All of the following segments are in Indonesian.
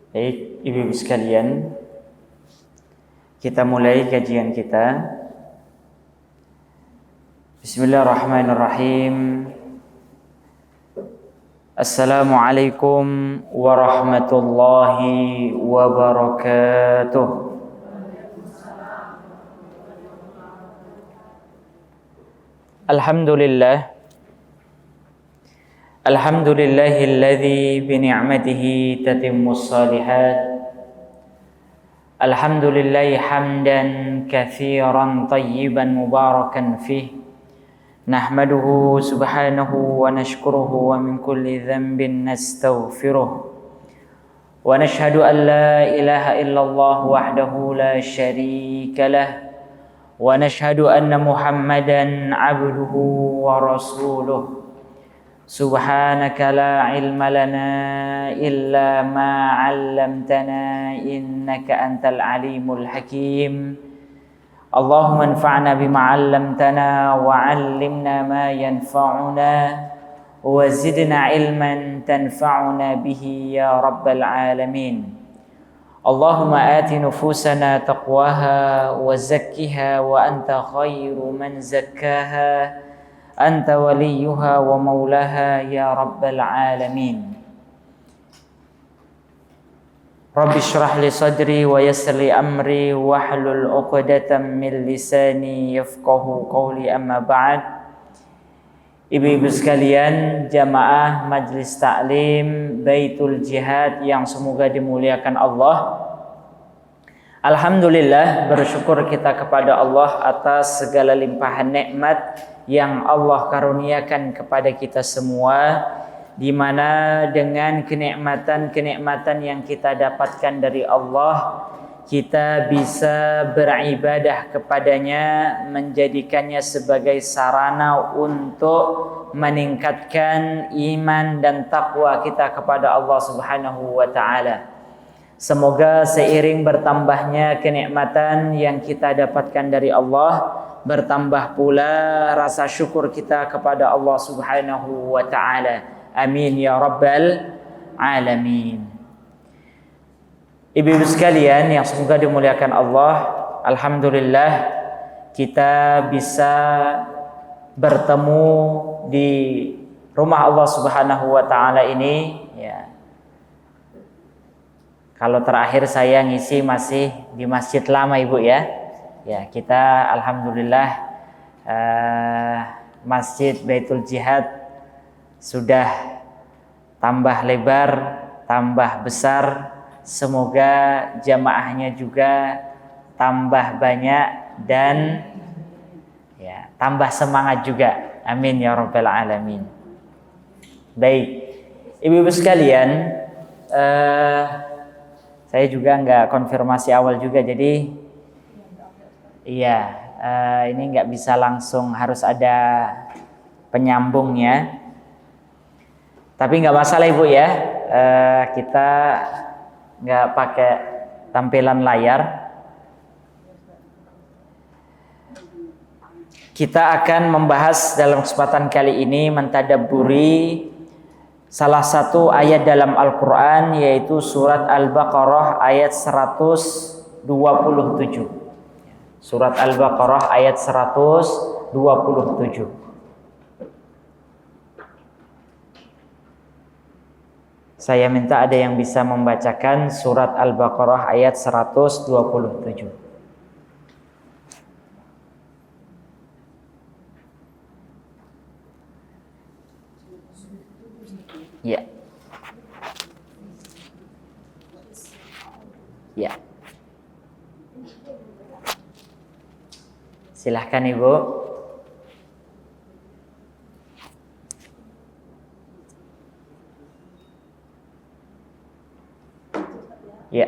Baik, ibu-ibu sekalian, kita mulai kajian kita. Bismillahirrahmanirrahim. Assalamualaikum warahmatullahi wabarakatuh. Alhamdulillah. Alhamdulillahilladzi bini'matihi tatimmus shalihat. Alhamdulillahi hamdan katsiran tayyiban mubarakan fih. Nahmaduhu subhanahu wa nashkuruhu wa min kulli dhanbin nastaghfiruh. Wa nashhadu an la ilaha illallah wahdahu la syarika lah. Wa nashhadu anna Muhammadan abduhu wa rasuluh. Subhanaka la ilma lana illa ma 'allamtana innaka antal alimul hakim. Allahumma anfa'na bima 'allamtana wa 'allimna ma yanfa'una wa zidna ilman tanfa'una bihi ya rabbal alamin. Allahumma ati nufusana taqwaha wa zakkiha wa anta khairu man zakkaha. Anta waliyuha wa maulaha ya rabbal alamin. Rabbi shrah li sadri wa yassir li amri wahlul 'uqdatam min lisani yafqahu qawli, amma ba'd. Ibu-ibu sekalian, jamaah Majelis Ta'lim Baitul Jihad yang semoga dimuliakan Allah. Alhamdulillah, bersyukur kita kepada Allah atas segala limpahan nikmat yang Allah karuniakan kepada kita semua, di mana dengan kenikmatan-kenikmatan yang kita dapatkan dari Allah, kita bisa beribadah kepadanya, menjadikannya sebagai sarana untuk meningkatkan iman dan takwa kita kepada Allah Subhanahu wa taala. Semoga seiring bertambahnya kenikmatan yang kita dapatkan dari Allah, bertambah pula rasa syukur kita kepada Allah Subhanahu wa taala. Amin ya rabbal alamin. Ibu-ibu sekalian yang semoga dimuliakan Allah, alhamdulillah kita bisa bertemu di rumah Allah Subhanahu wa taala ini ya. Kalau terakhir saya ngisi masih di masjid lama Ibu ya. Ya, kita alhamdulillah Masjid Baitul Jihad sudah tambah lebar, tambah besar. Semoga jamaahnya juga tambah banyak dan ya, tambah semangat juga. Amin ya rabbal alamin. Baik, ibu-ibu sekalian, saya juga nggak konfirmasi awal juga, jadi iya, ini nggak bisa langsung, harus ada penyambungnya. Tapi nggak masalah Ibu ya, kita nggak pakai tampilan layar. Kita akan membahas dalam kesempatan kali ini, mentadabburi salah satu ayat dalam Al-Quran, yaitu surat Al-Baqarah ayat 127. Surat Al-Baqarah ayat 127. Saya minta ada yang bisa membacakan surat Al-Baqarah ayat 127. Ya. Ya. Silahkan Ibu. Ya.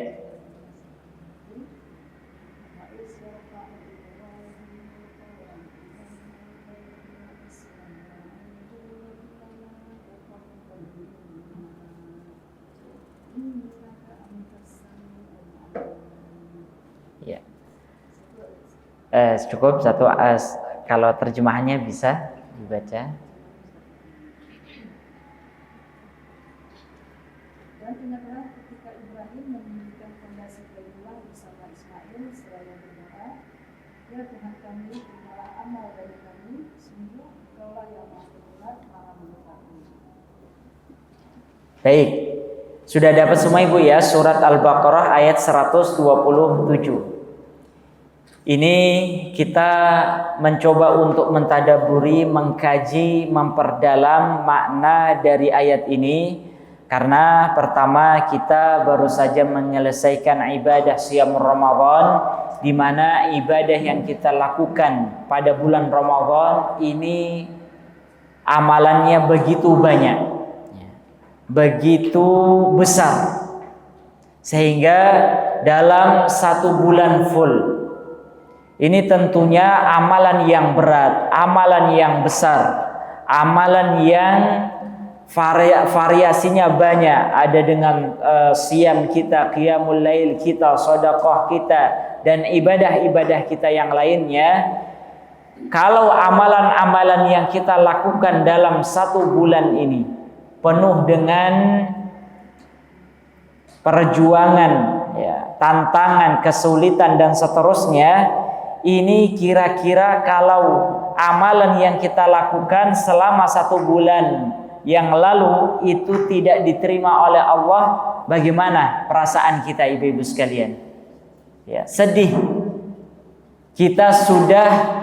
Ya. Cukup satu kalau terjemahannya bisa dibaca. Dan ingatlah ketika Ibrahim mendirikan fondasi Baitullah bersama Ismail seraya berdoa, ya Tuhan kami, terimalah amal dari kami, sungguh Engkaulah yang Maha Pendengar, Maha Mengetahui. Baik, sudah dapat semua Ibu ya, surat Al-Baqarah ayat 127. Ini kita mencoba untuk mentadaburi, mengkaji, memperdalam makna dari ayat ini. Karena pertama kita baru saja menyelesaikan ibadah Shiyam Ramadan, di mana ibadah yang kita lakukan pada bulan Ramadan ini amalannya begitu banyak, begitu besar, sehingga dalam satu bulan full ini tentunya amalan yang berat, amalan yang besar, amalan yang variasinya banyak. Ada dengan siam kita, qiyamul lail kita, sedekah kita, dan ibadah-ibadah kita yang lainnya. Kalau amalan-amalan yang kita lakukan dalam satu bulan ini penuh dengan perjuangan, ya, tantangan, kesulitan dan seterusnya, ini kira-kira kalau amalan yang kita lakukan selama satu bulan yang lalu itu tidak diterima oleh Allah, bagaimana perasaan kita ibu-ibu sekalian? Ya, sedih. Kita sudah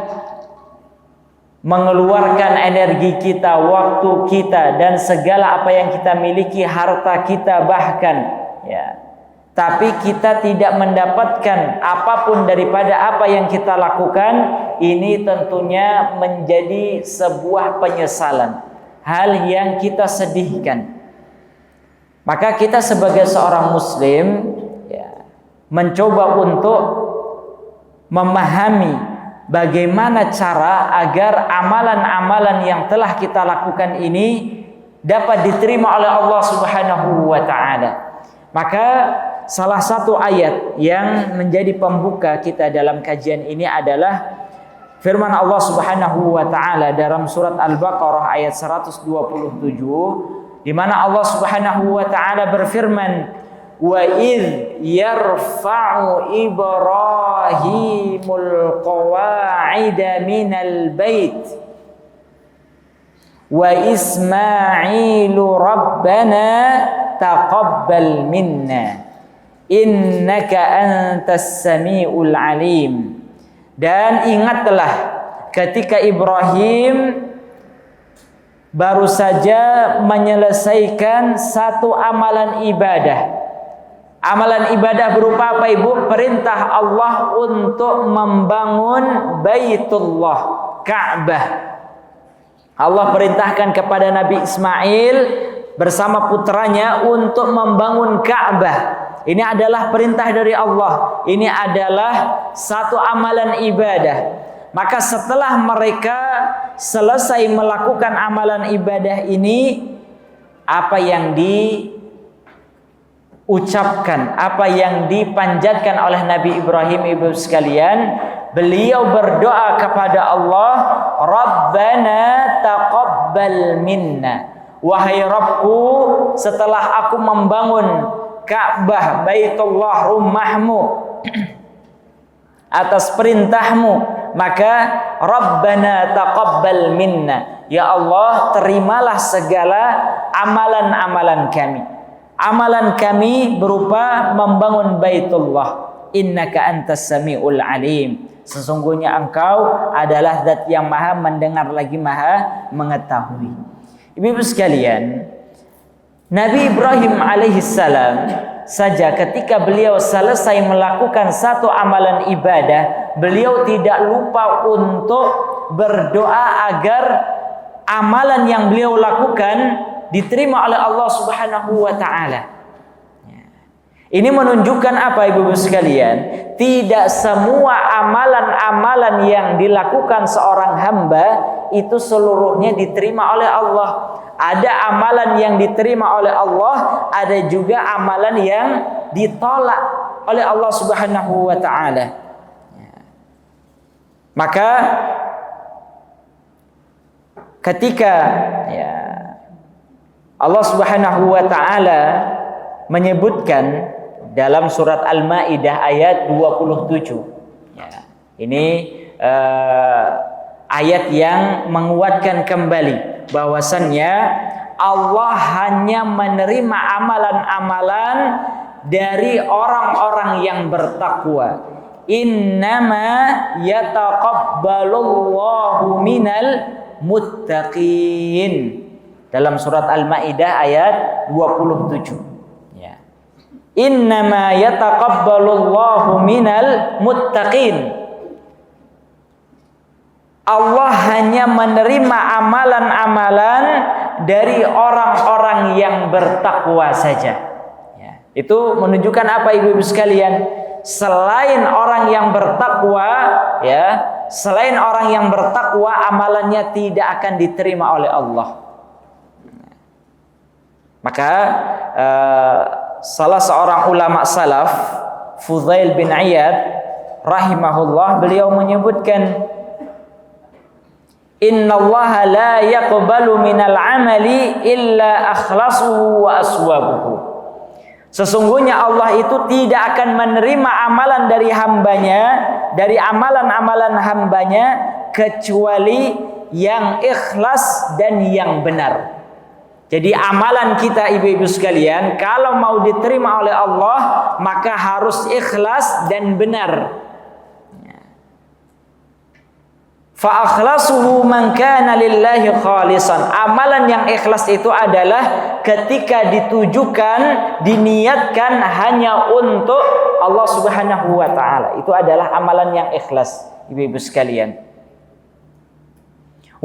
mengeluarkan energi kita, waktu kita, dan segala apa yang kita miliki, harta kita bahkan, ya. Tapi kita tidak mendapatkan apapun daripada apa yang kita lakukan. Ini tentunya menjadi sebuah penyesalan, hal yang kita sedihkan. Maka kita sebagai seorang muslim, ya, mencoba untuk memahami bagaimana cara agar amalan-amalan yang telah kita lakukan ini dapat diterima oleh Allah Subhanahu wa ta'ala. Maka salah satu ayat yang menjadi pembuka kita dalam kajian ini adalah firman Allah Subhanahu wa ta'ala dalam surat Al-Baqarah ayat 127, di mana Allah Subhanahu wa ta'ala berfirman, wa idh yarfa'u Ibrahimul qawa'ida minal bait wa Ismailu rabbana taqabbal minna innaka antas samiul alim. Dan ingatlah ketika Ibrahim baru saja menyelesaikan satu amalan ibadah. Amalan ibadah berupa apa Ibu? Perintah Allah untuk membangun Baitullah, Ka'bah. Allah perintahkan kepada Nabi Ismail bersama putranya untuk membangun Ka'bah. Ini adalah perintah dari Allah. Ini adalah satu amalan ibadah. Maka setelah mereka selesai melakukan amalan ibadah ini, apa yang diucapkan, apa yang dipanjatkan oleh Nabi Ibrahim, ibu sekalian, beliau berdoa kepada Allah, Rabbana taqabbal minna. Wahai Rabbku, setelah aku membangun Ka'bah, Baitullah, rumahmu atas perintahmu, maka Rabbana taqabbal minna, ya Allah, terimalah segala amalan-amalan kami. Amalan kami berupa membangun Baitullah. Innaka antas samiul alim. Sesungguhnya engkau adalah zat yang maha mendengar lagi maha mengetahui. Ibu-ibu sekalian, Nabi Ibrahim alaihissalam saja ketika beliau selesai melakukan satu amalan ibadah, beliau tidak lupa untuk berdoa agar amalan yang beliau lakukan diterima oleh Allah Subhanahu wa ta'ala. Ini menunjukkan apa ibu-ibu sekalian? Tidak semua amalan-amalan yang dilakukan seorang hamba itu seluruhnya diterima oleh Allah. Ada amalan yang diterima oleh Allah, ada juga amalan yang ditolak oleh Allah Subhanahu wa ta'ala. Maka ketika Allah Subhanahu wa ta'ala menyebutkan dalam surat Al-Maidah ayat 27. Ya, ini ayat yang menguatkan kembali bahwasannya Allah hanya menerima amalan-amalan dari orang-orang yang bertakwa. Innama yataqabbalullahu minal muttaqin. Dalam surat Al-Maidah ayat 27. Ya. Innama yataqabbalullahu minal muttaqin. Allah hanya menerima amalan-amalan dari orang-orang yang bertakwa saja. Ya. Itu menunjukkan apa ibu-ibu sekalian? Selain orang yang bertakwa, ya, selain orang yang bertakwa, amalannya tidak akan diterima oleh Allah. Maka salah seorang ulama salaf, Fudail bin Iyad rahimahullah, beliau menyebutkan, innallaha la yaqbalu minal amali illa akhlasuhu wa aswabuhu. Sesungguhnya Allah itu tidak akan menerima amalan dari hambanya, dari amalan-amalan hambanya, kecuali yang ikhlas dan yang benar. Jadi amalan kita ibu-ibu sekalian, kalau mau diterima oleh Allah, maka harus ikhlas dan benar. Fa akhlasuhu man kana lillahi khalisan. Amalan yang ikhlas itu adalah ketika ditujukan, diniatkan hanya untuk Allah Subhanahu wa taala. Itu adalah amalan yang ikhlas, ibu-ibu sekalian.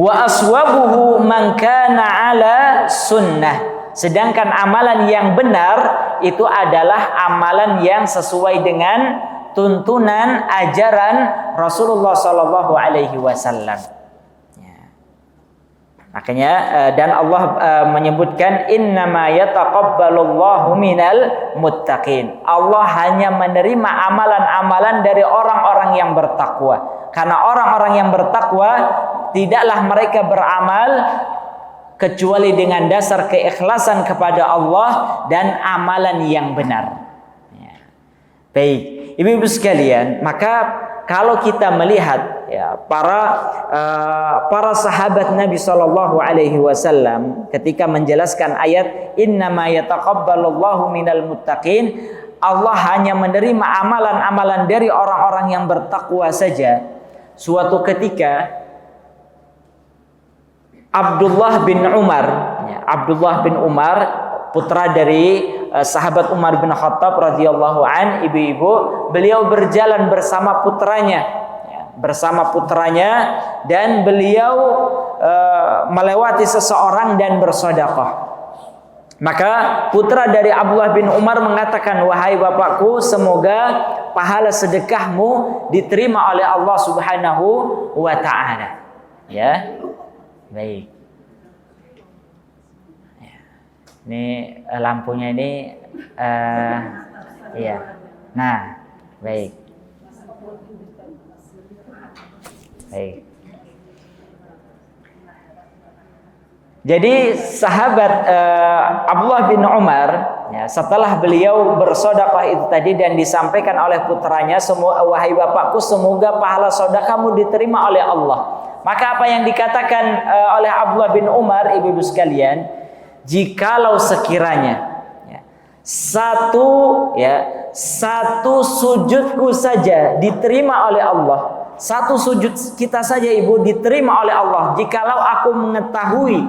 Wa aswabuhu man kana ala sunnah. Sedangkan amalan yang benar itu adalah amalan yang sesuai dengan tuntunan ajaran Rasulullah Sallallahu Alaihi Wasallam. Ya. Makanya dan Allah menyebutkan innama yataqabbalullahu minal muttaqin. Allah hanya menerima amalan-amalan dari orang-orang yang bertakwa. Karena orang-orang yang bertakwa tidaklah mereka beramal kecuali dengan dasar keikhlasan kepada Allah dan amalan yang benar. Ya. Baik. Ibu-ibu sekalian, maka kalau kita melihat ya para sahabat Nabi Shallallahu Alaihi Wasallam ketika menjelaskan ayat innama yataqabbalullahu minal muttaqin, Allah hanya menerima amalan-amalan dari orang-orang yang bertakwa saja. Suatu ketika Abdullah bin Umar, putra dari sahabat Umar bin Khattab radhiyallahu an, ibu-ibu, beliau berjalan bersama putranya, dan beliau melewati seseorang dan bersedekah. Maka putra dari Abdullah bin Umar mengatakan, wahai bapakku, semoga pahala sedekahmu diterima oleh Allah Subhanahu wa taala. Ya. Baik. Ini lampunya ini iya. Nah, baik. Baik. Jadi sahabat Abdullah bin Umar, ya, setelah beliau bersedekah itu tadi dan disampaikan oleh putranya, wahai bapakku, semoga pahala sedekahmu diterima oleh Allah. Maka apa yang dikatakan oleh Abdullah bin Umar, ibu-ibu sekalian, jikalau sekiranya satu sujudku saja diterima oleh Allah, satu sujud kita saja ibu diterima oleh Allah, jikalau aku mengetahui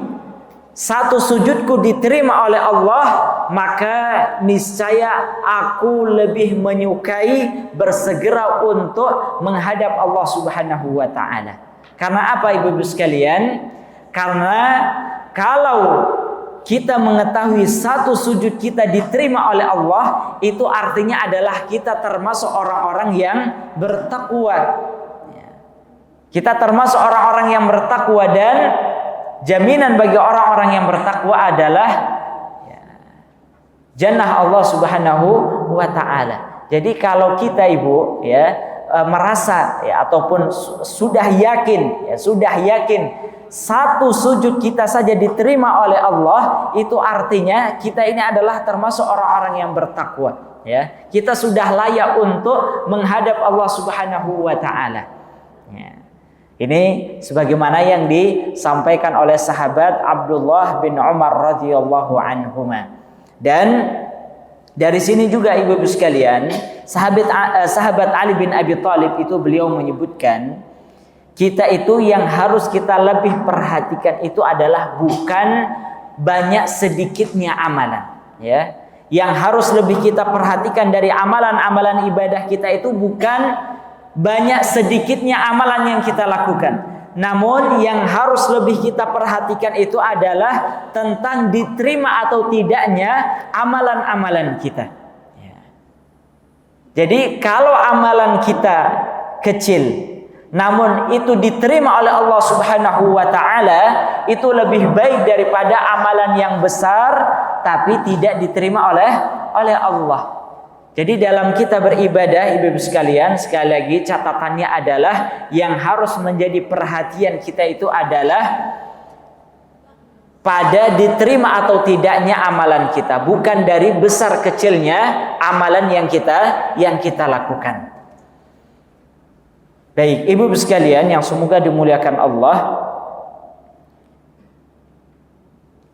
satu sujudku diterima oleh Allah, maka niscaya aku lebih menyukai bersegera untuk menghadap Allah Subhanahu wa taala. Karena apa ibu-ibu sekalian? Karena kalau kita mengetahui satu sujud kita diterima oleh Allah, itu artinya adalah kita termasuk orang-orang yang bertakwa. Kita termasuk orang-orang yang bertakwa, dan jaminan bagi orang-orang yang bertakwa adalah jannah Allah Subhanahu wa taala. Jadi kalau kita ibu merasa ya, ataupun sudah yakin satu sujud kita saja diterima oleh Allah, itu artinya kita ini adalah termasuk orang-orang yang bertakwa ya. Kita sudah layak untuk menghadap Allah Subhanahu wa taala ya. Ini sebagaimana yang disampaikan oleh sahabat Abdullah bin Umar radhiyallahu anhuma. Dan dari sini juga ibu-ibu sekalian, sahabat Ali bin Abi Thalib itu beliau menyebutkan, kita itu yang harus kita lebih perhatikan itu adalah bukan banyak sedikitnya amalan ya. Yang harus lebih kita perhatikan dari amalan-amalan ibadah kita itu bukan banyak sedikitnya amalan yang kita lakukan, namun yang harus lebih kita perhatikan itu adalah tentang diterima atau tidaknya amalan-amalan kita ya. Jadi kalau amalan kita kecil namun itu diterima oleh Allah Subhanahu wa taala, itu lebih baik daripada amalan yang besar tapi tidak diterima oleh Allah. Jadi dalam kita beribadah, ibu-ibu sekalian, sekali lagi catatannya adalah yang harus menjadi perhatian kita itu adalah pada diterima atau tidaknya amalan kita, bukan dari besar kecilnya amalan yang kita lakukan. Baik, ibu-ibu sekalian yang semoga dimuliakan Allah,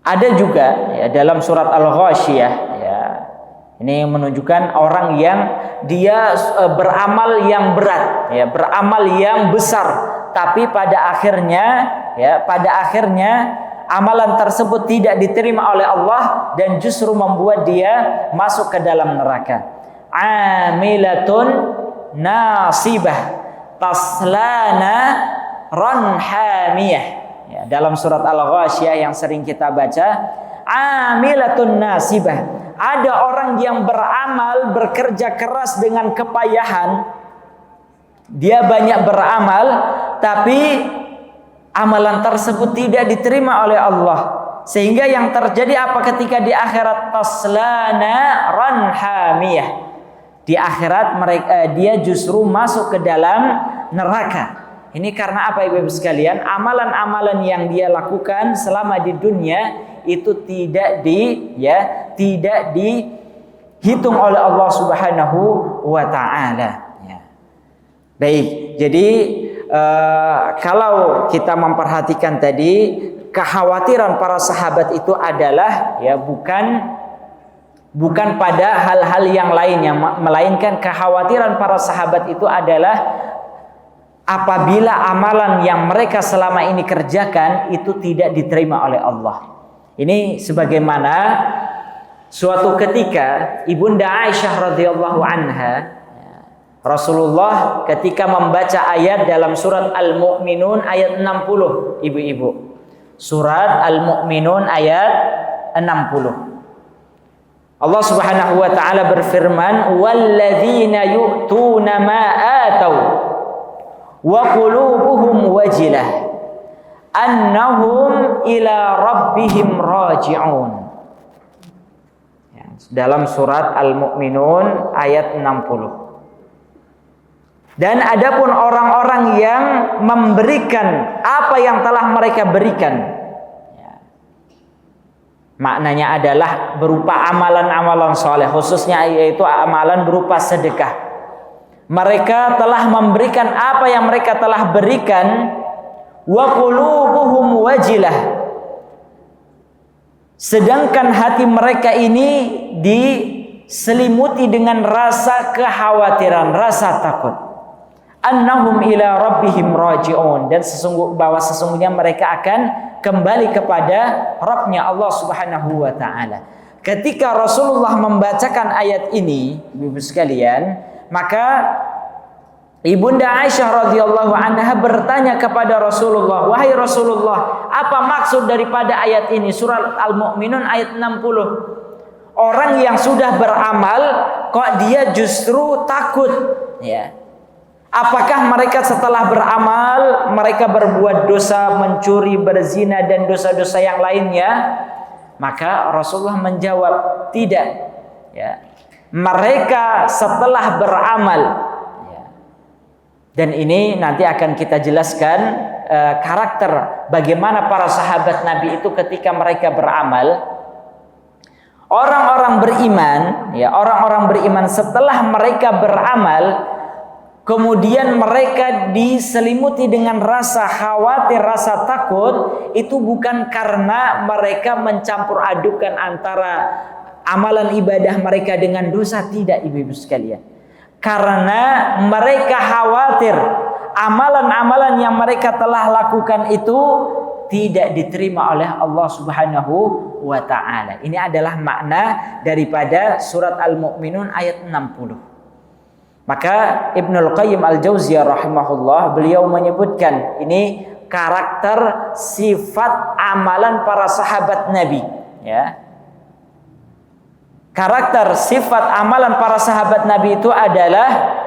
ada juga ya, dalam surat Al-Ghasyiyah ya, ini menunjukkan orang yang dia beramal yang berat ya, beramal yang besar, tapi pada akhirnya amalan tersebut tidak diterima oleh Allah dan justru membuat dia masuk ke dalam neraka. Amilatun nasibah taslana ran hamiyah ya, dalam surat Al-Ghasyiyah yang sering kita baca, amilatun nasibah, ada orang yang beramal, bekerja keras dengan kepayahan, dia banyak beramal tapi amalan tersebut tidak diterima oleh Allah, sehingga yang terjadi apa ketika di akhirat? Taslana ran hamiyah, di akhirat dia justru masuk ke dalam neraka. Ini karena apa ibu-ibu sekalian? Amalan-amalan yang dia lakukan selama di dunia itu tidak dihitung oleh Allah Subhanahu wa taala ya. Baik, jadi kalau kita memperhatikan tadi, kekhawatiran para sahabat itu adalah ya bukan pada hal-hal yang lainnya, melainkan kekhawatiran para sahabat itu adalah apabila amalan yang mereka selama ini kerjakan itu tidak diterima oleh Allah. Ini sebagaimana suatu ketika Ibunda Aisyah radhiyallahu anha, Rasulullah ketika membaca ayat dalam surat Al-Mu'minun ayat 60, ibu-ibu. Surat Al-Mu'minun ayat 60. Allah Subhanahu wa taala berfirman, "Walladzina yu'tuna ma atau wa qulubuhum wajilah annahum ila rabbihim raji'un." Ya, dalam surat Al-Mu'minun ayat 60. Dan adapun orang-orang yang memberikan apa yang telah mereka berikan, maknanya adalah berupa amalan-amalan soleh, khususnya yaitu amalan berupa sedekah. Mereka telah memberikan apa yang mereka telah berikan, wa qulubuhum wajilah, sedangkan hati mereka ini diselimuti dengan rasa kekhawatiran, rasa takut. Annahum ila rabbihim raji'un, dan sesungguhnya mereka akan kembali kepada Rabbnya Allah Subhanahu wa taala. Ketika Rasulullah membacakan ayat ini, ibu sekalian, maka Ibunda Aisyah radhiyallahu anha bertanya kepada Rasulullah, "Wahai Rasulullah, apa maksud daripada ayat ini?" Surat Al-Mu'minun ayat 60. Orang yang sudah beramal kok dia justru takut ya. Apakah mereka setelah beramal mereka berbuat dosa, mencuri, berzina dan dosa-dosa yang lainnya? Maka Rasulullah menjawab, tidak ya. Mereka setelah beramal ya, Dan ini nanti akan kita jelaskan karakter bagaimana para sahabat Nabi itu ketika mereka beramal. Orang-orang beriman, ya, orang-orang beriman setelah mereka beramal, kemudian mereka diselimuti dengan rasa khawatir, rasa takut, itu bukan karena mereka mencampur adukan antara amalan ibadah mereka dengan dosa, tidak, ibu-ibu sekalian. Karena mereka khawatir amalan-amalan yang mereka telah lakukan itu tidak diterima oleh Allah Subhanahu wa ta'ala. Ini adalah makna daripada surat Al-Mu'minun ayat 60. Maka Ibnul Qayyim Al-Jauziyah rahimahullah, beliau menyebutkan ini karakter sifat amalan para sahabat Nabi, ya. Karakter sifat amalan para sahabat Nabi itu adalah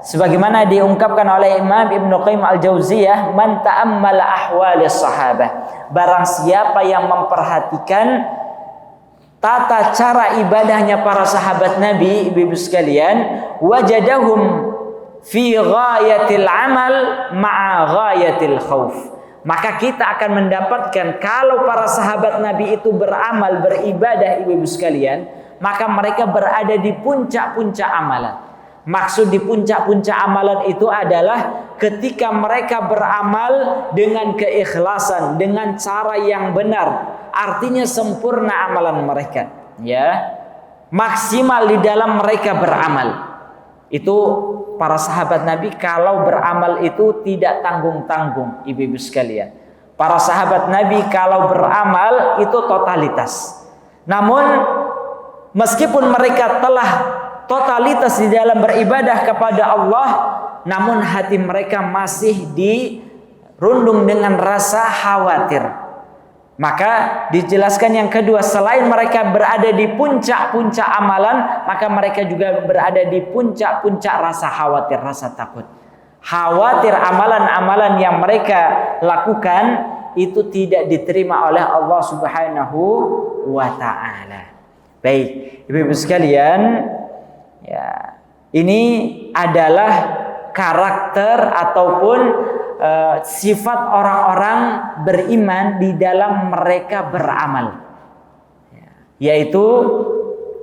sebagaimana diungkapkan oleh Imam Ibnu Qayyim Al-Jauziyah, man ta'ammala ahwalis sahabah, barang siapa yang memperhatikan tata cara ibadahnya para sahabat Nabi, ibu-ibu sekalian, wajadahum fi ghayatil amal ma'a ghayatil khauf, maka kita akan mendapatkan kalau para sahabat Nabi itu beramal, beribadah, ibu-ibu sekalian, maka mereka berada di puncak-puncak amalan. Maksud di puncak-puncak amalan itu adalah ketika mereka beramal dengan keikhlasan, dengan cara yang benar, artinya sempurna amalan mereka, ya, maksimal di dalam mereka beramal. Itu para sahabat Nabi kalau beramal itu tidak tanggung-tanggung, ibu-ibu sekalian. Para sahabat Nabi kalau beramal itu totalitas. Namun meskipun mereka telah totalitas di dalam beribadah kepada Allah, namun hati mereka masih dirundung dengan rasa khawatir. Maka dijelaskan yang kedua, selain mereka berada di puncak-puncak amalan, maka mereka juga berada di puncak-puncak rasa khawatir, rasa takut. Khawatir amalan-amalan yang mereka lakukan itu tidak diterima oleh Allah Subhanahu wa ta'ala. Baik, ibu-ibu sekalian, ya, ini adalah karakter ataupun sifat orang-orang beriman di dalam mereka beramal, yaitu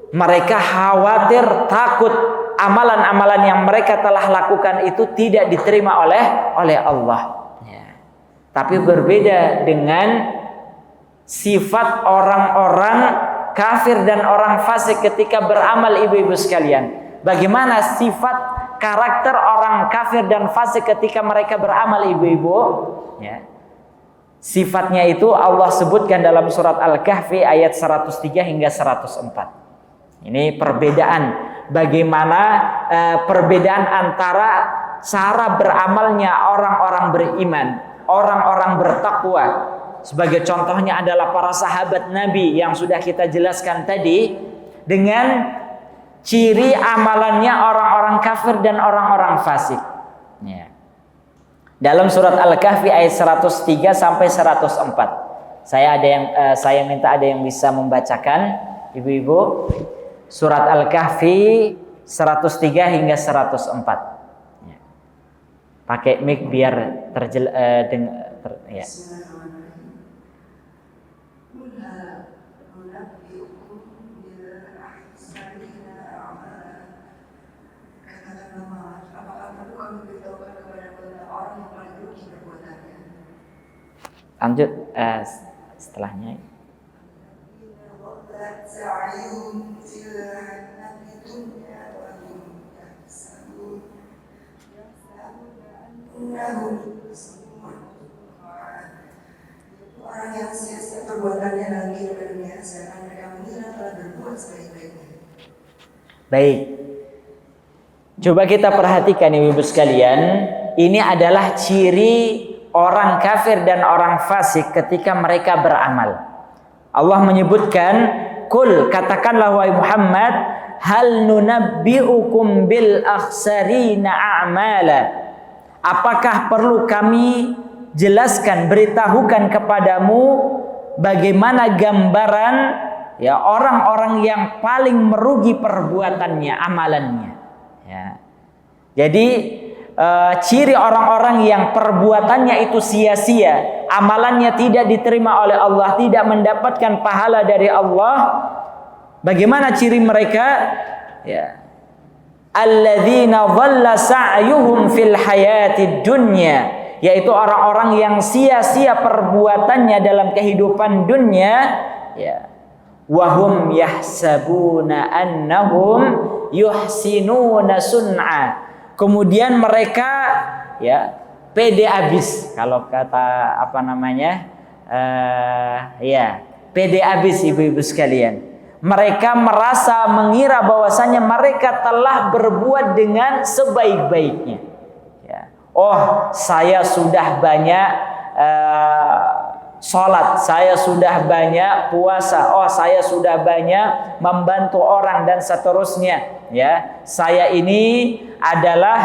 mereka khawatir, takut amalan-amalan yang mereka telah lakukan itu tidak diterima oleh Allah. Tapi berbeda dengan sifat orang-orang kafir dan orang fasik ketika beramal, ibu-ibu sekalian. Bagaimana sifat karakter orang kafir dan fasik ketika mereka beramal, ibu-ibu? Ya. Sifatnya itu Allah sebutkan dalam surat Al-Kahfi ayat 103 hingga 104. Ini perbedaan, bagaimana perbedaan antara cara beramalnya orang-orang beriman, orang-orang bertakwa. Sebagai contohnya adalah para sahabat Nabi yang sudah kita jelaskan tadi, dengan ciri amalannya orang-orang kafir dan orang-orang fasik. Ya. Dalam surat Al-Kahfi ayat 103 sampai 104. Saya minta ada yang bisa membacakan, ibu-ibu. Surat Al-Kahfi 103 hingga 104. Ya. Pakai mic biar ya. Lanjut setelahnya. Orang yang sia-sia perbuatannya dalam kehidupan dunia, sedangkan mereka mengira telah berbuat sebaik-baiknya. Baik. Coba kita perhatikan, ibu-ibu sekalian, ini adalah ciri orang kafir dan orang fasik ketika mereka beramal. Allah menyebutkan, "Qul," katakanlah wahai Muhammad, "hal nunabbi'ukum bil akhsarina a'mala." Apakah perlu kami jelaskan, beritahukan kepadamu bagaimana gambaran ya orang-orang yang paling merugi perbuatannya, amalannya. Ya. Jadi ciri orang-orang yang perbuatannya itu sia-sia, amalannya tidak diterima oleh Allah, tidak mendapatkan pahala dari Allah. Bagaimana ciri mereka? Ya. Alladzina dhalla sa'yuhum fil hayatid dunya, yaitu orang-orang yang sia-sia perbuatannya dalam kehidupan dunia, ya. Wahum yahsabuna annahum yuhsinuna sun'a. Kemudian mereka ya pede abis, kalau kata apa namanya, ya pede abis ibu-ibu sekalian. Mereka merasa mengira bahwasanya mereka telah berbuat dengan sebaik-baiknya. Ya. Oh, saya sudah banyak sholat, saya sudah banyak puasa, oh saya sudah banyak membantu orang dan seterusnya. Ya, saya ini adalah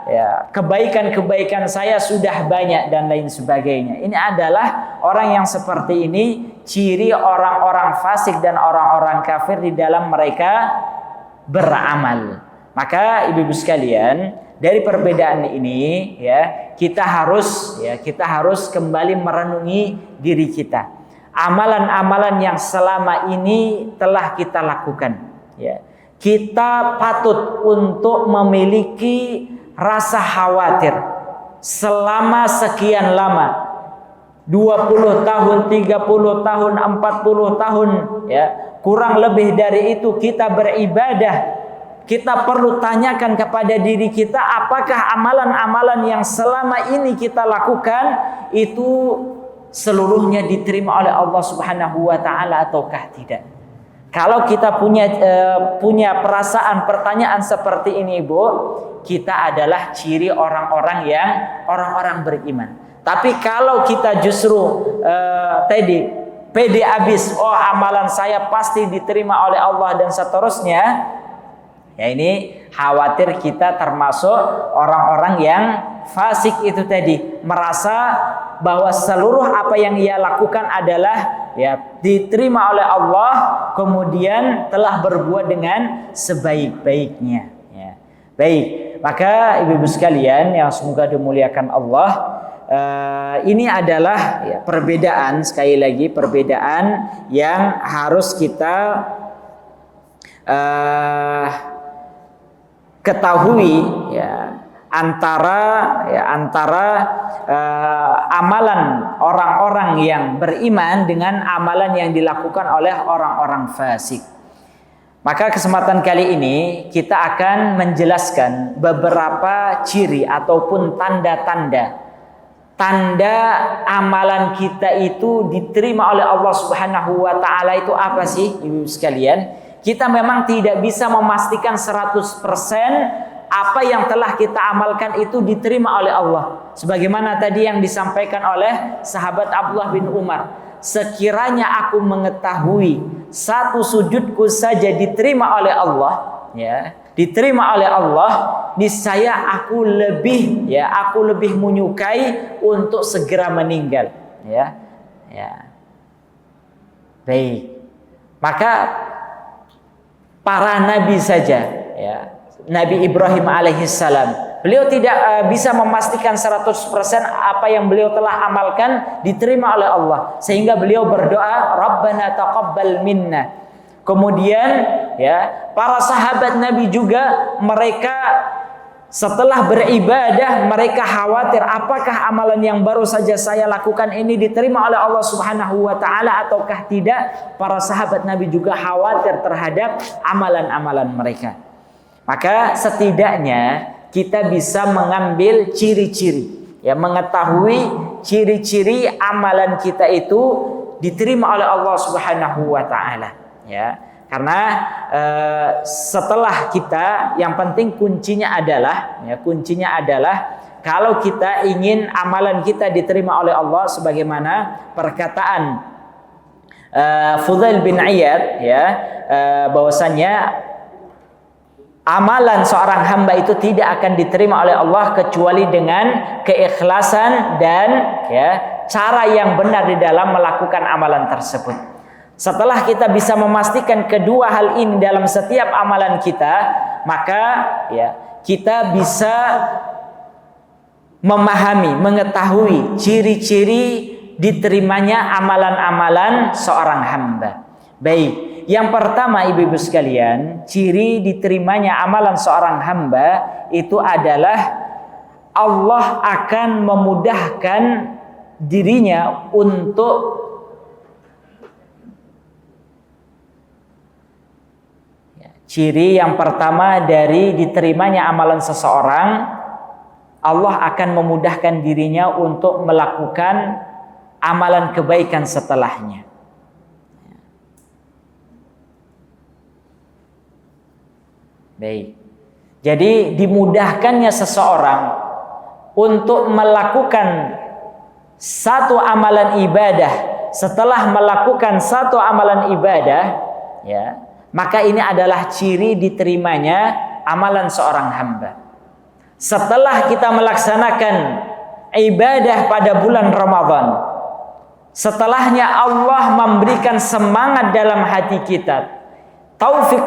ya, kebaikan-kebaikan saya sudah banyak dan lain sebagainya. Ini adalah orang yang seperti ini, ciri orang-orang fasik dan orang-orang kafir di dalam mereka beramal. Maka ibu-ibu sekalian, dari perbedaan ini ya, kita harus kembali merenungi diri kita. Amalan-amalan yang selama ini telah kita lakukan, ya. Kita patut untuk memiliki rasa khawatir selama sekian lama, 20 tahun, 30 tahun, 40 tahun, ya, kurang lebih dari itu kita beribadah. Kita perlu tanyakan kepada diri kita, apakah amalan-amalan yang selama ini kita lakukan itu seluruhnya diterima oleh Allah Subhanahu wa taala ataukah tidak? Kalau kita punya perasaan pertanyaan seperti ini, Ibu, kita adalah ciri orang-orang beriman. Tapi kalau kita justru tadi pede abis, oh amalan saya pasti diterima oleh Allah dan seterusnya, ya ini khawatir kita termasuk orang-orang yang fasik itu tadi, merasa bahwa seluruh apa yang ia lakukan adalah ya diterima oleh Allah, kemudian telah berbuat dengan sebaik-baiknya. Ya. Baik, maka ibu-ibu sekalian yang semoga dimuliakan Allah, ini adalah ya, perbedaan, sekali lagi perbedaan yang harus kita ketahui, ya, antara amalan orang-orang yang beriman dengan amalan yang dilakukan oleh orang-orang fasik. Maka kesempatan kali ini kita akan menjelaskan beberapa ciri ataupun tanda amalan kita itu diterima oleh Allah Subhanahu wa taala itu apa sih, Ibu sekalian? Kita memang tidak bisa memastikan 100% apa yang telah kita amalkan itu diterima oleh Allah. Sebagaimana tadi yang disampaikan oleh sahabat Abdullah bin Umar. Sekiranya aku mengetahui satu sujudku saja diterima oleh Allah, ya, diterima oleh Allah, niscaya aku lebih menyukai untuk segera meninggal, ya. Ya. Baik. Maka para nabi saja, ya, Nabi Ibrahim alaihissalam, beliau tidak bisa memastikan 100% apa yang beliau telah amalkan diterima oleh Allah, sehingga beliau berdoa, Rabbana taqabbal minna. Kemudian ya, para sahabat Nabi juga, mereka setelah beribadah mereka khawatir apakah amalan yang baru saja saya lakukan ini diterima oleh Allah Subhanahu wa taala ataukah tidak. Para sahabat Nabi juga khawatir terhadap amalan-amalan mereka. Maka setidaknya kita bisa mengambil ciri-ciri, ya, mengetahui ciri-ciri amalan kita itu diterima oleh Allah Subhanahu wa taala, ya. Karena setelah kita, yang penting kuncinya adalah kalau kita ingin amalan kita diterima oleh Allah, sebagaimana perkataan Fudail bin Iyad, ya, bahwasanya amalan seorang hamba itu tidak akan diterima oleh Allah kecuali dengan keikhlasan dan ya cara yang benar di dalam melakukan amalan tersebut. Setelah kita bisa memastikan kedua hal ini dalam setiap amalan kita, maka ya kita bisa memahami, mengetahui ciri-ciri diterimanya amalan-amalan seorang hamba. Baik, yang pertama ibu-ibu sekalian, ciri diterimanya amalan seorang hamba itu adalah Allah akan memudahkan dirinya untuk ciri yang pertama dari diterimanya amalan seseorang, Allah akan memudahkan dirinya untuk melakukan amalan kebaikan setelahnya. Baik. Jadi dimudahkannya seseorang untuk melakukan satu amalan ibadah, setelah melakukan satu amalan ibadah, ya, maka ini adalah ciri diterimanya amalan seorang hamba. Setelah kita melaksanakan ibadah pada bulan Ramadan, setelahnya Allah memberikan semangat dalam hati kita, taufik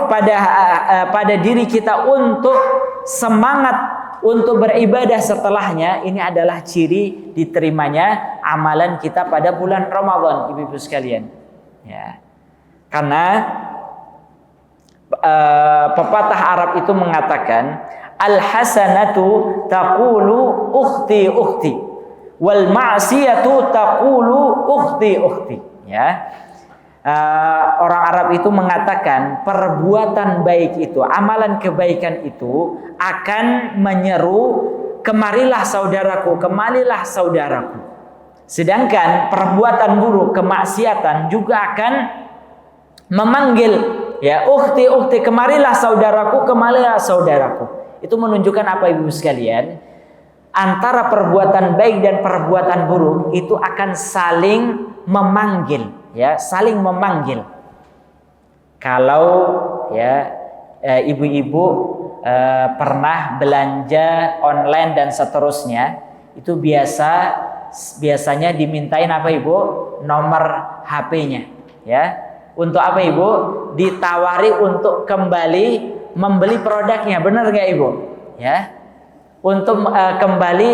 pada diri kita untuk semangat untuk beribadah setelahnya. Ini adalah ciri diterimanya amalan kita pada bulan Ramadan, ibu-ibu sekalian. Ya. Karena pepatah Arab itu mengatakan, al-hasanatu taqulu ukhti ukhti wal ma'siyatu taqulu ukhti ukhti. Ya. Orang Arab itu mengatakan perbuatan baik itu, amalan kebaikan itu akan menyeru, kemarilah saudaraku, kemarilah saudaraku. Sedangkan perbuatan buruk, kemaksiatan juga akan memanggil, ya, ukhti ukhti, kemarilah saudaraku, kemarilah saudaraku. Itu menunjukkan apa ibu sekalian? Antara perbuatan baik dan perbuatan buruk itu akan saling memanggil, ya, saling memanggil. Kalau ya ibu-ibu pernah belanja online dan seterusnya, itu biasanya dimintain apa ibu? Nomor HP-nya, ya. Untuk apa ibu? Ditawari untuk kembali membeli produknya, benar gak ibu? Ya, untuk kembali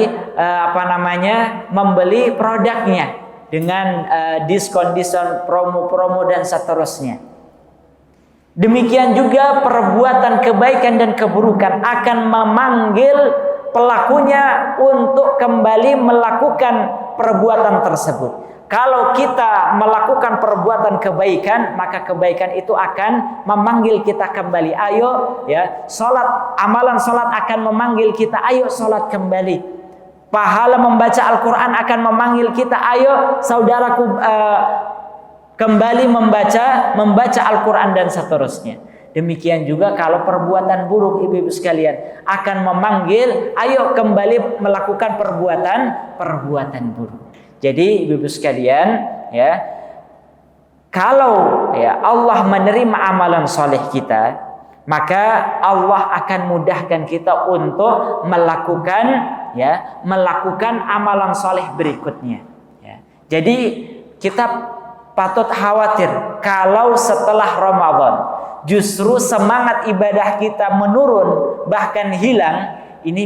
membeli produknya dengan diskon-diskon, promo-promo dan seterusnya. Demikian juga perbuatan kebaikan dan keburukan akan memanggil pelakunya untuk kembali melakukan perbuatan tersebut. Kalau kita melakukan perbuatan kebaikan, maka kebaikan itu akan memanggil kita kembali. Ayo, ya, salat, amalan salat akan memanggil kita, ayo salat kembali. Pahala membaca Al-Quran akan memanggil kita, ayo saudaraku kembali membaca Al-Quran dan seterusnya. Demikian juga kalau perbuatan buruk ibu-ibu sekalian akan memanggil, ayo kembali melakukan perbuatan buruk. Jadi ibu-ibu sekalian, ya, kalau ya Allah menerima amalan soleh kita, maka Allah akan mudahkan kita untuk melakukan amalan soleh berikutnya. Ya. Jadi kita patut khawatir kalau setelah Ramadan justru semangat ibadah kita menurun bahkan hilang. Ini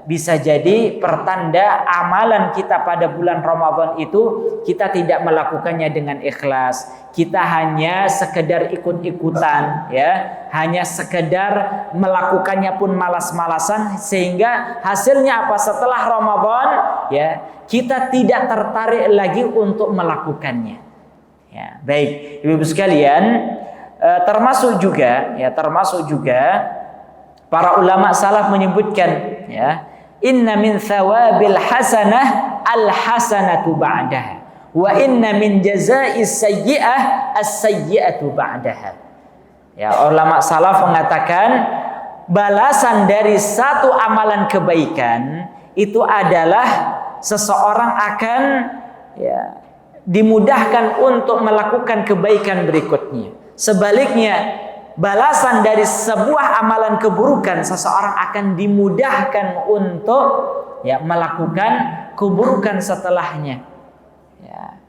bisa jadi pertanda amalan kita pada bulan Ramadan itu kita tidak melakukannya dengan ikhlas. Kita hanya sekedar ikut-ikutan, ya, hanya sekedar melakukannya pun malas-malasan, sehingga hasilnya apa? Setelah Ramadan, ya, kita tidak tertarik lagi untuk melakukannya. Ya, baik, ibu-ibu sekalian, termasuk juga para ulama salaf menyebutkan, ya, inna min thawabil hasanah al hasanatu ba'daha wa inna min jaza'is sayyi'ah as-sayyi'atu ba'daha. Ya, ulama salaf mengatakan balasan dari satu amalan kebaikan itu adalah seseorang akan, ya, dimudahkan untuk melakukan kebaikan berikutnya. Sebaliknya, balasan dari sebuah amalan keburukan, seseorang akan dimudahkan untuk, ya, melakukan keburukan setelahnya. Ya.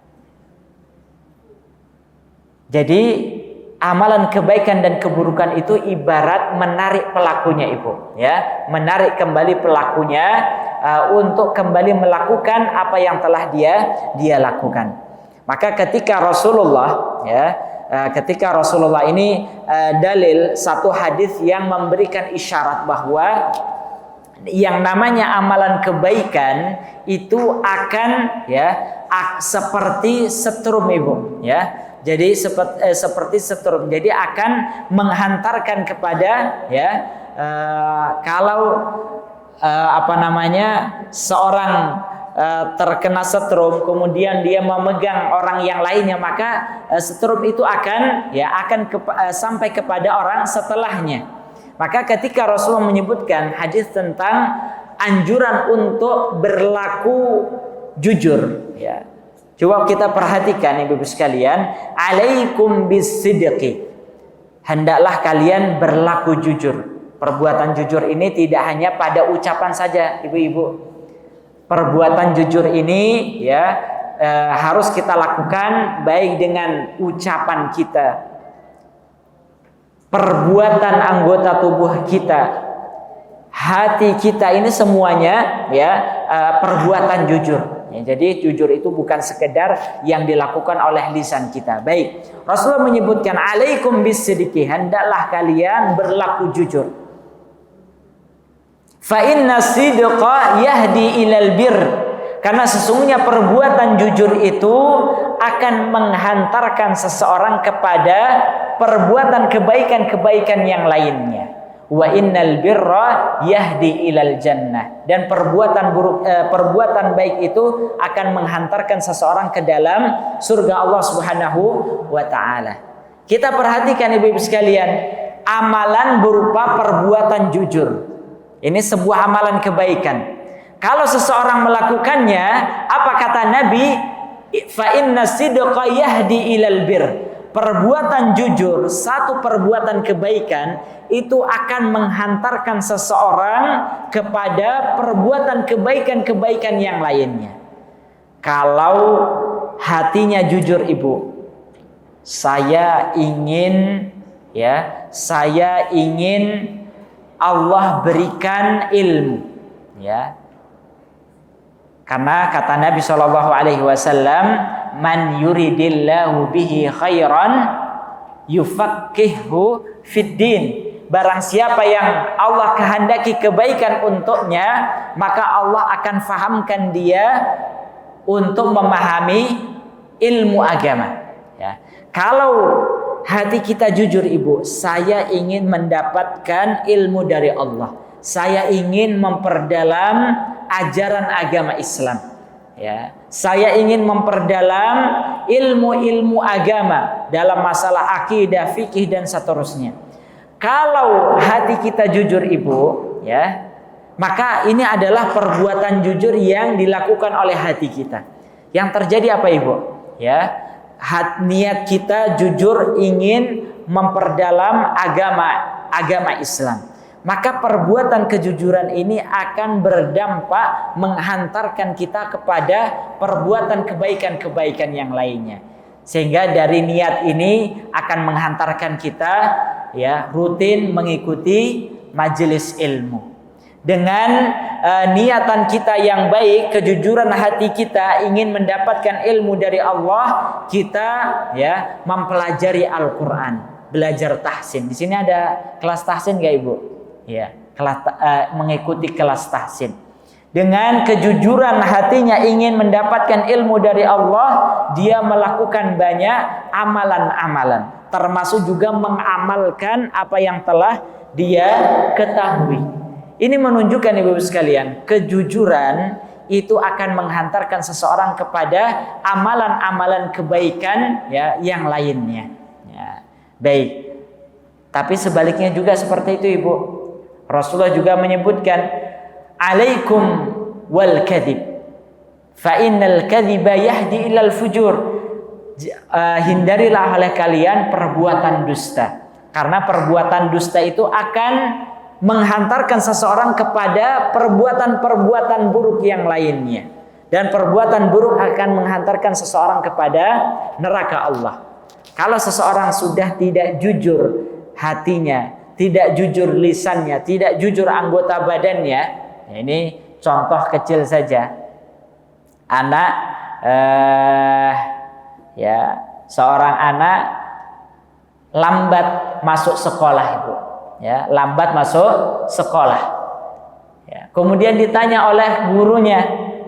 Jadi amalan kebaikan dan keburukan itu ibarat menarik pelakunya, Ibu, ya, menarik kembali pelakunya untuk kembali melakukan apa yang telah dia lakukan. Maka ketika Rasulullah, ya, ketika Rasulullah ini dalil satu hadis yang memberikan isyarat bahwa yang namanya amalan kebaikan itu akan, ya, seperti setrum, Ibu, ya. Jadi seperti setrum. Jadi akan menghantarkan kepada, ya, kalau seorang terkena setrum kemudian dia memegang orang yang lainnya, maka setrum itu akan sampai kepada orang setelahnya. Maka ketika Rasulullah menyebutkan hadis tentang anjuran untuk berlaku jujur, ya, coba kita perhatikan Ibu-ibu sekalian, alaikum bisidqi, hendaklah kalian berlaku jujur. Perbuatan jujur ini tidak hanya pada ucapan saja, Ibu-ibu. Perbuatan jujur ini, ya, harus kita lakukan baik dengan ucapan kita, perbuatan anggota tubuh kita, hati kita, ini semuanya, ya, perbuatan jujur. Ya, jadi jujur itu bukan sekedar yang dilakukan oleh lisan kita. Baik, Rasulullah menyebutkan alaikum bisidqi, hendaklah kalian berlaku jujur. Fa inna sidqa yahdi ilal bir, karena sesungguhnya perbuatan jujur itu akan menghantarkan seseorang kepada perbuatan kebaikan-kebaikan yang lainnya. Wa innal birra yahdi ilal jannah, dan perbuatan baik itu akan menghantarkan seseorang ke dalam surga Allah Subhanahu wa taala. Kita perhatikan Ibu-ibu sekalian, amalan berupa perbuatan jujur. Ini sebuah amalan kebaikan. Kalau seseorang melakukannya, apa kata Nabi? Fa inna sidqa yahdi ilal bir. Perbuatan jujur, satu perbuatan kebaikan itu akan menghantarkan seseorang kepada perbuatan kebaikan-kebaikan yang lainnya. Kalau hatinya jujur, Ibu, saya ingin Allah berikan ilmu, ya. Karena kata Nabi SAW, man yuridillahu bihi khairan yufaqqihhu fid din. Barang siapa yang Allah kehendaki kebaikan untuknya, maka Allah akan fahamkan dia untuk memahami ilmu agama, ya. Kalau hati kita jujur, Ibu, saya ingin mendapatkan ilmu dari Allah, saya ingin memperdalam ajaran agama Islam, ya, saya ingin memperdalam ilmu-ilmu agama dalam masalah akidah, fikih dan seterusnya. Kalau hati kita jujur, Ibu, ya, maka ini adalah perbuatan jujur yang dilakukan oleh hati kita. Yang terjadi apa, Ibu? Ya, niat kita jujur ingin memperdalam agama Islam. Maka perbuatan kejujuran ini akan berdampak menghantarkan kita kepada perbuatan kebaikan-kebaikan yang lainnya. Sehingga dari niat ini akan menghantarkan kita, ya, rutin mengikuti majelis ilmu. Dengan niatan kita yang baik, kejujuran hati kita ingin mendapatkan ilmu dari Allah, kita, ya, mempelajari Al-Quran, belajar tahsin. Di sini ada kelas tahsin nggak, Ibu? Ya, mengikuti kelas tahsin. Dengan kejujuran hatinya ingin mendapatkan ilmu dari Allah, dia melakukan banyak amalan-amalan, termasuk juga mengamalkan apa yang telah dia ketahui. Ini menunjukkan, Ibu sekalian, kejujuran itu akan menghantarkan seseorang kepada amalan-amalan kebaikan, ya, yang lainnya, ya. Baik. Tapi sebaliknya juga seperti itu, Ibu. Rasulullah juga menyebutkan, alaikum wal kadhib, fa innal kadhiba yahdi ilal fujur. Hindarilah oleh kalian perbuatan dusta, karena perbuatan dusta itu akan menghantarkan seseorang kepada perbuatan-perbuatan buruk yang lainnya, dan perbuatan buruk akan menghantarkan seseorang kepada neraka Allah. Kalau seseorang sudah tidak jujur hatinya, tidak jujur lisannya, tidak jujur anggota badannya, ini contoh kecil saja. Anak, seorang anak lambat masuk sekolah, Ibu. Ya, lambat masuk sekolah. Ya, kemudian ditanya oleh gurunya,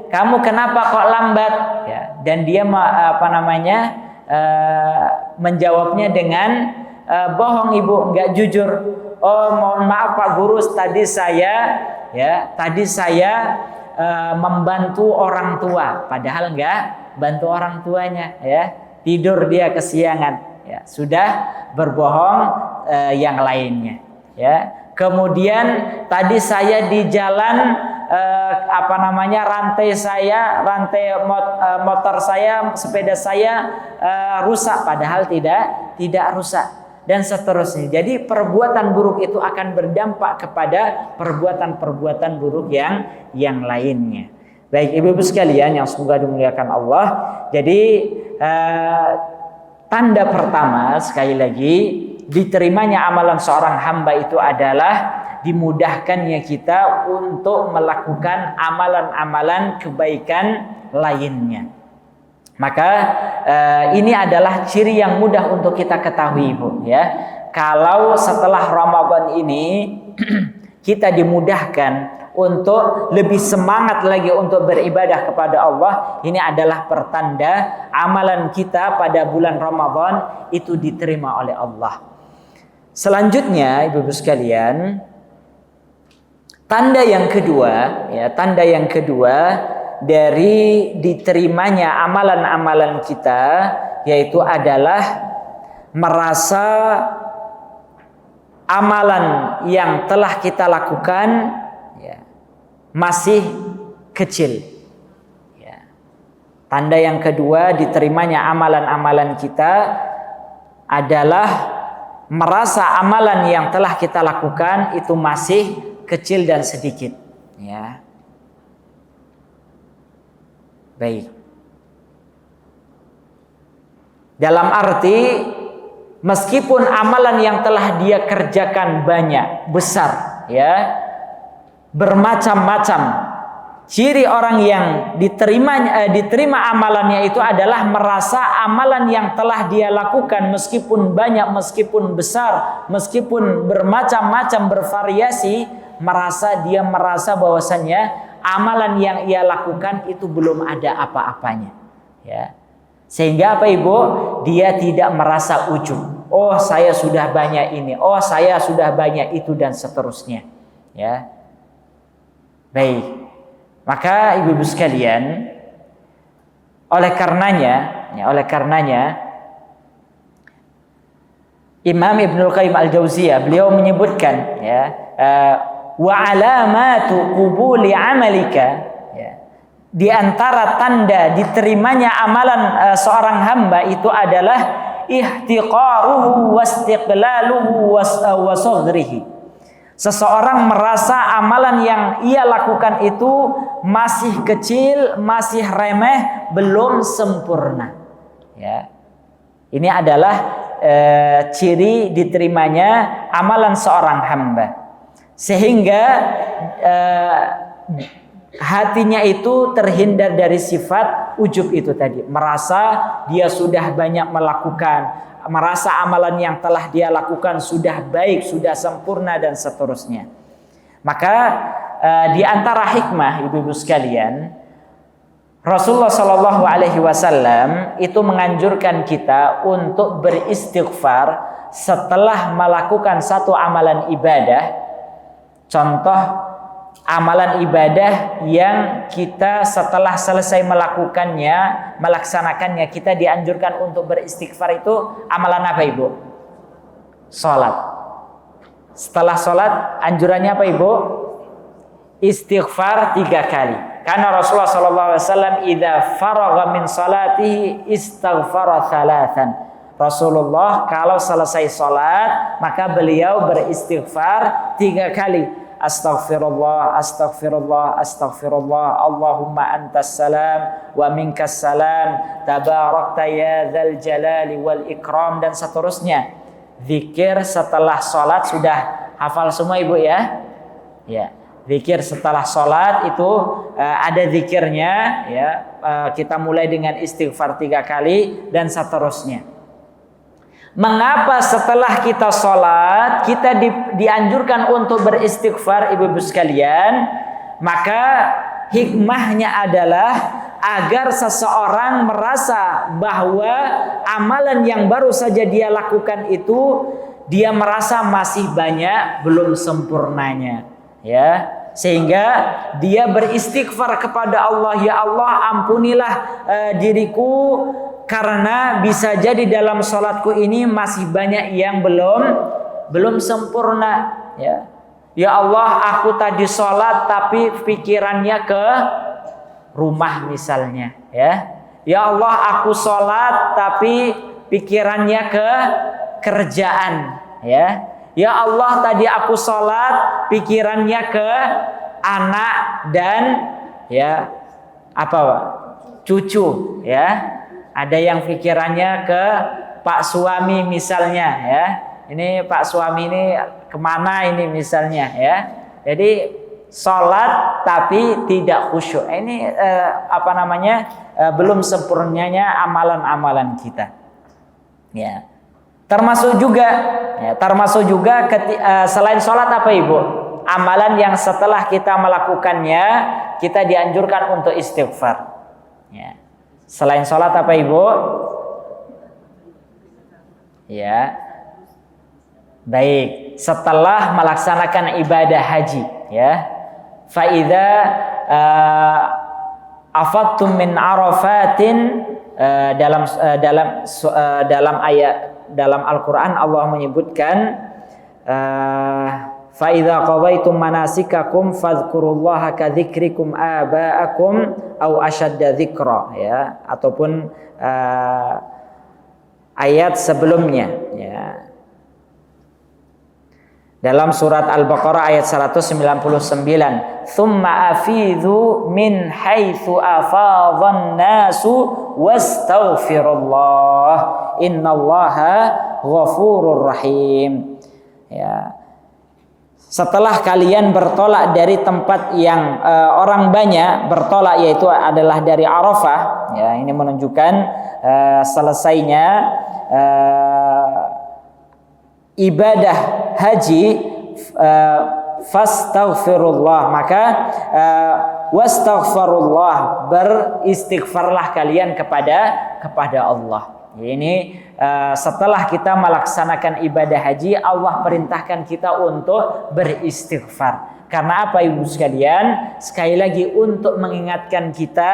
kamu kenapa kok lambat? Ya, dan dia menjawabnya dengan bohong, Ibu, nggak jujur. Oh, mohon maaf Pak Guru, tadi saya membantu orang tua, padahal nggak bantu orang tuanya, ya. Tidur dia kesiangan, ya, sudah berbohong yang lainnya, ya. Kemudian tadi saya di jalan rantai motor saya, sepeda saya rusak, padahal tidak rusak, dan seterusnya. Jadi perbuatan buruk itu akan berdampak kepada perbuatan-perbuatan buruk yang lainnya. Baik ibu-ibu sekalian yang semoga dimuliakan Allah. Jadi tanda pertama, sekali lagi, diterimanya amalan seorang hamba itu adalah dimudahkannya kita untuk melakukan amalan-amalan kebaikan lainnya. Maka ini adalah ciri yang mudah untuk kita ketahui, Ibu, ya. Kalau setelah Ramadan ini kita dimudahkan untuk lebih semangat lagi untuk beribadah kepada Allah, ini adalah pertanda amalan kita pada bulan Ramadan itu diterima oleh Allah. Selanjutnya, ibu-ibu sekalian, tanda yang kedua dari diterimanya amalan-amalan kita, yaitu adalah merasa amalan yang telah kita lakukan masih kecil. Tanda yang kedua diterimanya amalan-amalan kita adalah merasa amalan yang telah kita lakukan itu masih kecil dan sedikit, ya. Baik. Dalam arti meskipun amalan yang telah dia kerjakan banyak, besar, ya, bermacam-macam, ciri orang yang diterima amalannya itu adalah merasa amalan yang telah dia lakukan meskipun banyak, meskipun besar, meskipun bermacam-macam, bervariasi, merasa bahwasannya amalan yang ia lakukan itu belum ada apa-apanya, ya. Sehingga apa, Ibu? Dia tidak merasa ujub. Oh, saya sudah banyak ini. Oh, saya sudah banyak itu, dan seterusnya, ya. Baik. Maka ibu-ibu sekalian, oleh karenanya Imam Ibnul Qayyim Al-Jauziyah beliau menyebutkan, ya, wa alamatu qubuli amalika, ya, di antara tanda diterimanya amalan seorang hamba itu adalah ihtiqaruhu wastiqlaluhu wa saghrihi. Seseorang merasa amalan yang ia lakukan itu masih kecil, masih remeh, belum sempurna, ya. Ini adalah ciri diterimanya amalan seorang hamba. Sehingga hatinya itu terhindar dari sifat ujub itu tadi, merasa dia sudah banyak melakukan, merasa amalan yang telah dia lakukan sudah baik, sudah sempurna, dan seterusnya. Maka di antara hikmah ibu-ibu sekalian, Rasulullah Shallallahu Alaihi Wasallam itu menganjurkan kita untuk beristighfar setelah melakukan satu amalan ibadah. Contoh amalan ibadah yang kita setelah selesai melaksanakannya, kita dianjurkan untuk beristighfar itu amalan apa, Ibu? Salat. Setelah salat anjurannya apa, Ibu? Istighfar 3 kali. Karena Rasulullah SAW idza faragha min salatihi istaghfara 3. Rasulullah kalau selesai salat maka beliau beristighfar 3 kali. astaghfirullah, astaghfirullah, astaghfirullah, Allahumma antas salam wa minkas salam, tabarakta ya dzal jalali wal ikram, dan seterusnya. Zikir setelah sholat sudah hafal semua ibu ya? Ya, zikir setelah sholat itu ada zikirnya ya. Kita mulai dengan istighfar 3 kali dan seterusnya. Mengapa setelah kita sholat kita dianjurkan untuk beristighfar ibu-ibu sekalian? Maka hikmahnya adalah agar seseorang merasa bahwa amalan yang baru saja dia lakukan itu dia merasa masih banyak belum sempurnanya, ya, sehingga dia beristighfar kepada Allah, ya Allah ampunilah diriku, karena bisa jadi dalam sholatku ini masih banyak yang belum sempurna, ya. Ya Allah, aku tadi sholat tapi pikirannya ke rumah misalnya, ya. Ya Allah, aku sholat tapi pikirannya ke kerjaan, ya. Ya Allah, tadi aku sholat pikirannya ke anak dan ya apa Pak? Cucu, ya. Ada yang pikirannya ke Pak suami misalnya, ya. Ini Pak suami ini kemana ini misalnya, ya. Jadi sholat tapi tidak khusyuk. Ini belum sempurnanya amalan-amalan kita, ya. Termasuk juga selain sholat apa ibu? Amalan yang setelah kita melakukannya kita dianjurkan untuk istighfar, ya. Selain sholat apa ibu? Ya, baik. Setelah melaksanakan ibadah haji, ya. Faida afattum min arafatin, dalam ayat dalam Al-Quran Allah menyebutkan فَإِذَا قَضَيْتُمْ مَنَاسِكَكُمْ فَاذْكُرُوا كَذِكْرِكُمْ آبَاءَكُمْ أَوْ أَشَدَّ ذِكْرًا, ya, ataupun ayat sebelumnya, ya. Dalam surat Al-Baqarah ayat 199, "Tsumma afidhu min haitsu afadhan nasu wastaghfirullah innallaha ghafurur rahim." Ya. Setelah kalian bertolak dari tempat yang orang banyak bertolak, yaitu adalah dari Arafah, ya, ini menunjukkan selesainya ibadah haji, fastaghfirullah, maka wastaghfirullah, beristighfarlah kalian kepada Allah. Ini setelah kita melaksanakan ibadah haji, Allah perintahkan kita untuk beristighfar. Karena apa ibu sekalian? Sekali lagi untuk mengingatkan kita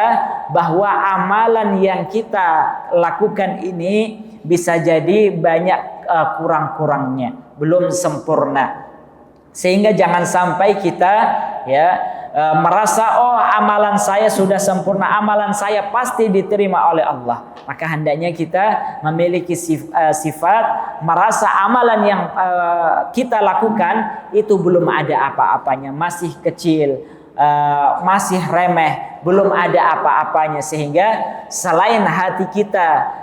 bahwa amalan yang kita lakukan ini bisa jadi banyak kurang-kurangnya, belum sempurna. Sehingga jangan sampai kita, ya, merasa oh amalan saya sudah sempurna, amalan saya pasti diterima oleh Allah. Maka hendaknya kita memiliki sifat merasa amalan yang kita lakukan itu belum ada apa-apanya, masih kecil, masih remeh, belum ada apa-apanya, sehingga selain hati kita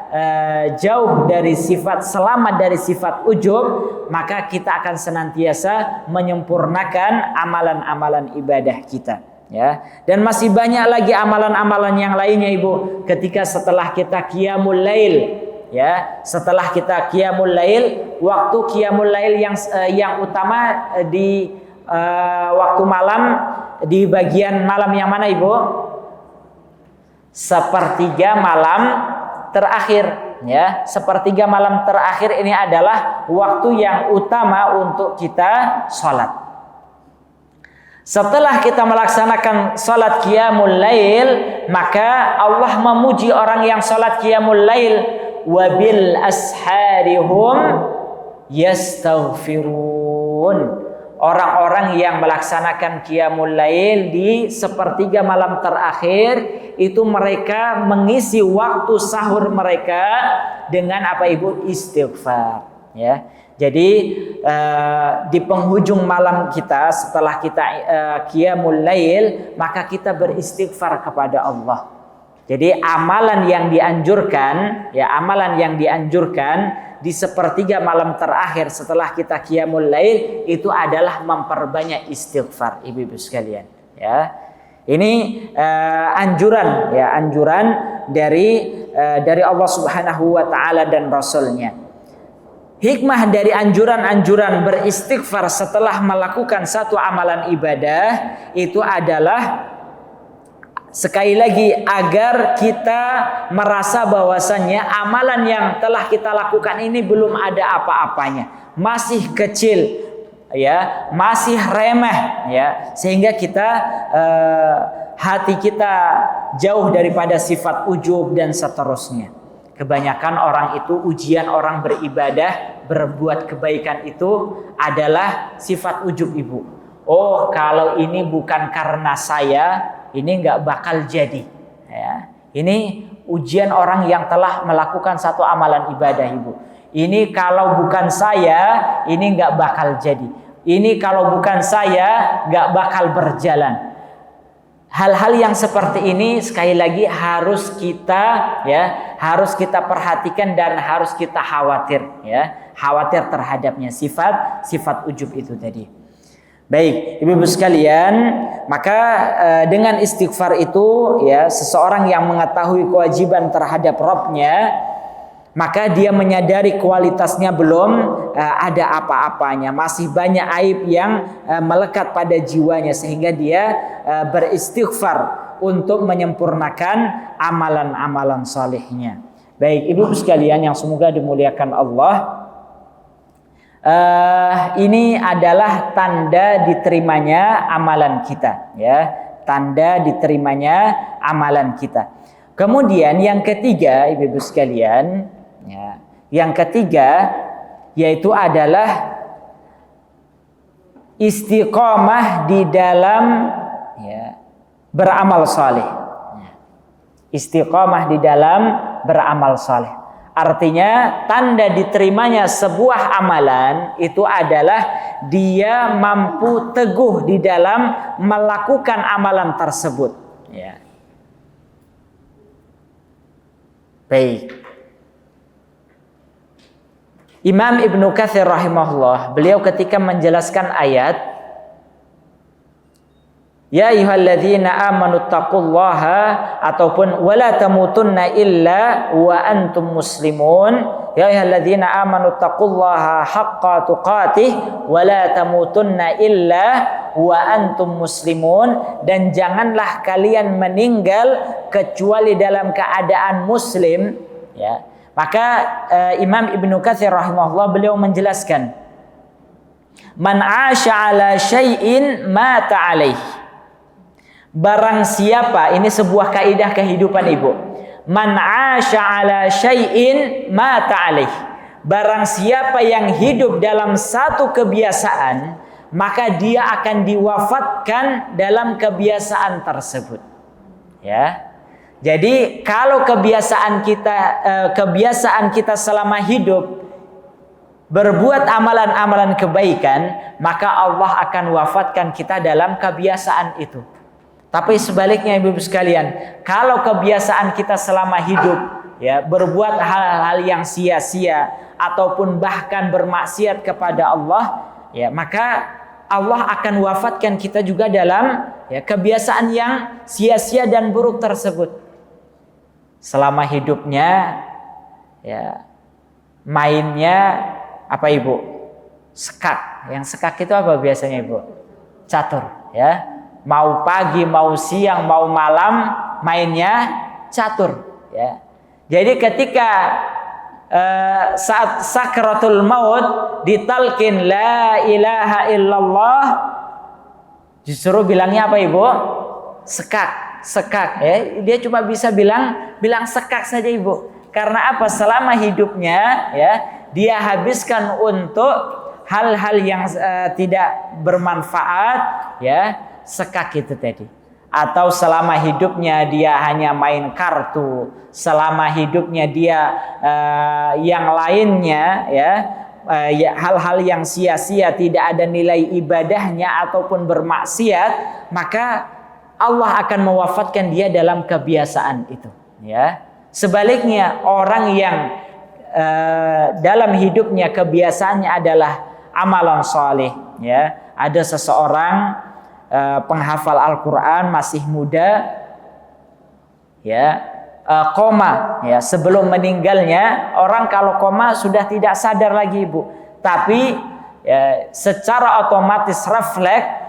jauh dari sifat, selamat dari sifat ujub, maka kita akan senantiasa menyempurnakan amalan-amalan ibadah kita, ya. Dan masih banyak lagi amalan-amalan yang lainnya ibu. Ketika setelah kita qiyamul lail, ya, setelah kita qiyamul lail, waktu qiyamul lail yang utama di waktu malam, di bagian malam yang mana ibu? Sepertiga malam terakhir, ya. Sepertiga malam terakhir ini adalah waktu yang utama untuk kita sholat. Setelah kita melaksanakan sholat qiyamul lail, maka Allah memuji orang yang sholat qiyamul lail, wabil asharihum yastaghfirun. Orang-orang yang melaksanakan qiyamul lail di sepertiga malam terakhir itu mereka mengisi waktu sahur mereka dengan apa ibu? Istighfar, ya. Jadi di penghujung malam kita setelah kita qiyamul lail, maka kita beristighfar kepada Allah. Jadi amalan yang dianjurkan, ya amalan yang dianjurkan di sepertiga malam terakhir setelah kita qiyamul lail itu adalah memperbanyak istighfar, ibu-ibu sekalian. Ya, ini anjuran, ya anjuran dari Allah Subhanahu wa Ta'ala dan Rasulnya. Hikmah dari anjuran-anjuran beristighfar setelah melakukan satu amalan ibadah itu adalah sekali lagi agar kita merasa bahwasannya amalan yang telah kita lakukan ini belum ada apa-apanya, masih kecil, ya, masih remeh, ya, sehingga kita hati kita jauh daripada sifat ujub dan seterusnya. Kebanyakan orang itu ujian orang beribadah, berbuat kebaikan itu adalah sifat ujub, ibu. Oh, kalau ini bukan karena saya, ini nggak bakal jadi. Ya. Ini ujian orang yang telah melakukan satu amalan ibadah, ibu. Ini kalau bukan saya, ini nggak bakal jadi. Ini kalau bukan saya, nggak bakal berjalan. Hal-hal yang seperti ini sekali lagi harus kita perhatikan dan harus kita khawatir, ya, khawatir terhadapnya sifat ujub itu tadi. Baik, ibu-ibu sekalian, maka dengan istighfar itu, ya, seseorang yang mengetahui kewajiban terhadap Rabb-nya, maka dia menyadari kualitasnya belum ada apa-apanya, masih banyak aib yang melekat pada jiwanya, sehingga dia beristighfar untuk menyempurnakan amalan-amalan salehnya. Baik, ibu sekalian yang semoga dimuliakan Allah, ini adalah tanda diterimanya amalan kita, ya, tanda diterimanya amalan kita. Kemudian yang ketiga, ibu-ibu sekalian, ya, yang ketiga yaitu adalah istiqomah di dalam, ya, beramal saleh. Istiqomah di dalam beramal saleh. Artinya tanda diterimanya sebuah amalan itu adalah dia mampu teguh di dalam melakukan amalan tersebut. Ya. Baik. Imam Ibnu Katsir rahimahullah, beliau ketika menjelaskan ayat ya ayyuhalladzina amanu taqullaha ataupun wala tamutunna illa wa antum muslimun, ya ayyuhalladzina amanu taqullaha haqqa tuqatih wala tamutunna illa wa antum muslimun, dan janganlah kalian meninggal kecuali dalam keadaan muslim, ya. Maka Imam Ibnu Katsir rahimahullah beliau menjelaskan man 'asha 'ala syai'in mata 'alaihi. Barang siapa, ini sebuah kaidah kehidupan, ibu. Man 'asha 'ala syai'in mata 'alaihi. Barang siapa yang hidup dalam satu kebiasaan, maka dia akan diwafatkan dalam kebiasaan tersebut. Ya. Jadi kalau kebiasaan kita selama hidup berbuat amalan-amalan kebaikan, maka Allah akan wafatkan kita dalam kebiasaan itu. Tapi sebaliknya, ibu-ibu sekalian, kalau kebiasaan kita selama hidup, ya, berbuat hal-hal yang sia-sia ataupun bahkan bermaksiat kepada Allah, ya, maka Allah akan wafatkan kita juga dalam, ya, kebiasaan yang sia-sia dan buruk tersebut. Selama hidupnya, ya, mainnya apa, ibu? Sekak. Yang sekak itu apa biasanya, ibu? Catur, ya. Mau pagi, mau siang, mau malam, mainnya catur, ya. Jadi ketika saat sakratul maut ditalkin la ilaha illallah, justru bilangnya apa, ibu? Sekak, ya. Dia cuma bisa bilang sekak saja, ibu. Karena apa? Selama hidupnya, ya, dia habiskan untuk hal-hal yang tidak bermanfaat, ya, sekak itu tadi. Atau selama hidupnya dia hanya main kartu, selama hidupnya dia yang lainnya, ya, hal-hal yang sia-sia, tidak ada nilai ibadahnya ataupun bermaksiat, maka Allah akan mewafatkan dia dalam kebiasaan itu, ya. Sebaliknya orang yang dalam hidupnya kebiasaannya adalah amalan saleh, ya. Ada seseorang penghafal Al-Qur'an masih muda, ya, koma, ya, sebelum meninggalnya. Orang kalau koma sudah tidak sadar lagi, Bu, tapi ya, secara otomatis refleks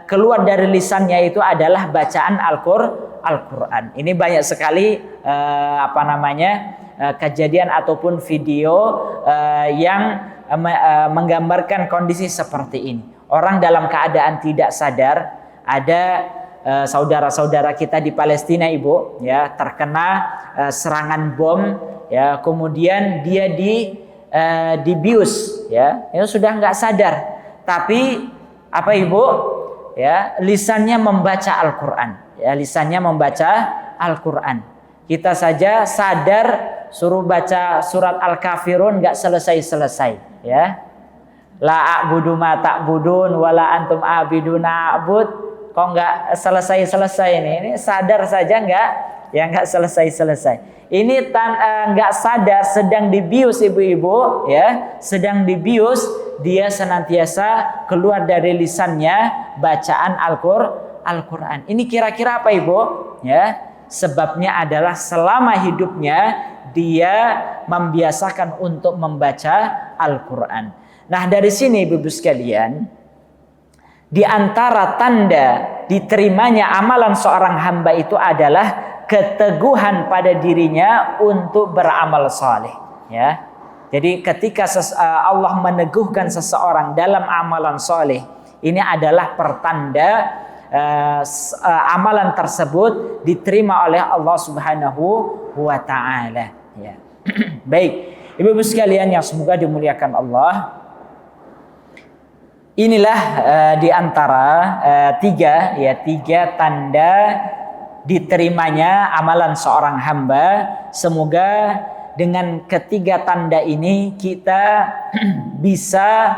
keluar dari lisannya itu adalah bacaan Al-Qur'an. Ini banyak sekali kejadian ataupun video yang menggambarkan kondisi seperti ini. Orang dalam keadaan tidak sadar. Ada saudara-saudara kita di Palestina, Ibu, ya, terkena serangan bom, ya, kemudian dia dibius, ya, itu sudah nggak sadar, tapi apa, Ibu, ya, lisannya membaca Al-Qur'an, ya, lisannya membaca Al-Qur'an. Kita saja sadar suruh baca surat Al-Kafirun nggak selesai, ya. La a'budu ma ta'budun wala antum a'biduna a'bud. Kok nggak selesai ini sadar saja nggak selesai. Ini nggak sadar sedang dibius, ibu-ibu, ya, sedang dibius, dia senantiasa keluar dari lisannya bacaan Al-Qur'an. Ini kira-kira apa, Ibu? Ya, sebabnya adalah selama hidupnya dia membiasakan untuk membaca Al-Qur'an. Nah, dari sini Ibu sekalian, di antara tanda diterimanya amalan seorang hamba itu adalah keteguhan pada dirinya untuk beramal saleh, ya. Jadi ketika Allah meneguhkan seseorang dalam amalan saleh, ini adalah pertanda amalan tersebut diterima oleh Allah Subhanahu wa taala, ya. Baik, Ibu sekalian yang semoga dimuliakan Allah. Inilah di antara tiga tanda diterimanya amalan seorang hamba. Semoga dengan ketiga tanda ini kita bisa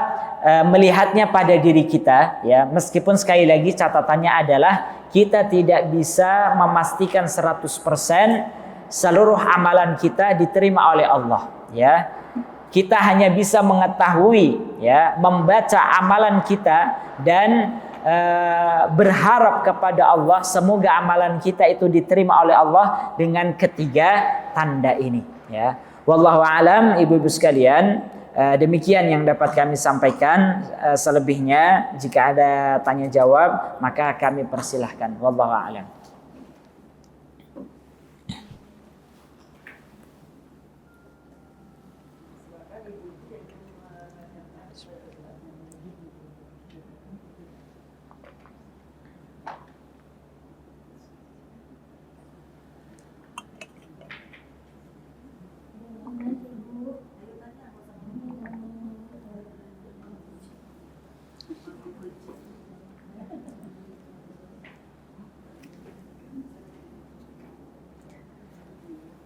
melihatnya pada diri kita, ya. Meskipun sekali lagi catatannya adalah kita tidak bisa memastikan 100% seluruh amalan kita diterima oleh Allah, ya. Kita hanya bisa mengetahui, ya, membaca amalan kita dan berharap kepada Allah semoga amalan kita itu diterima oleh Allah dengan ketiga tanda ini, ya. Wallahu a'lam, ibu-ibu sekalian, demikian yang dapat kami sampaikan. Selebihnya jika ada tanya jawab maka kami persilahkan. Wallahu a'lam.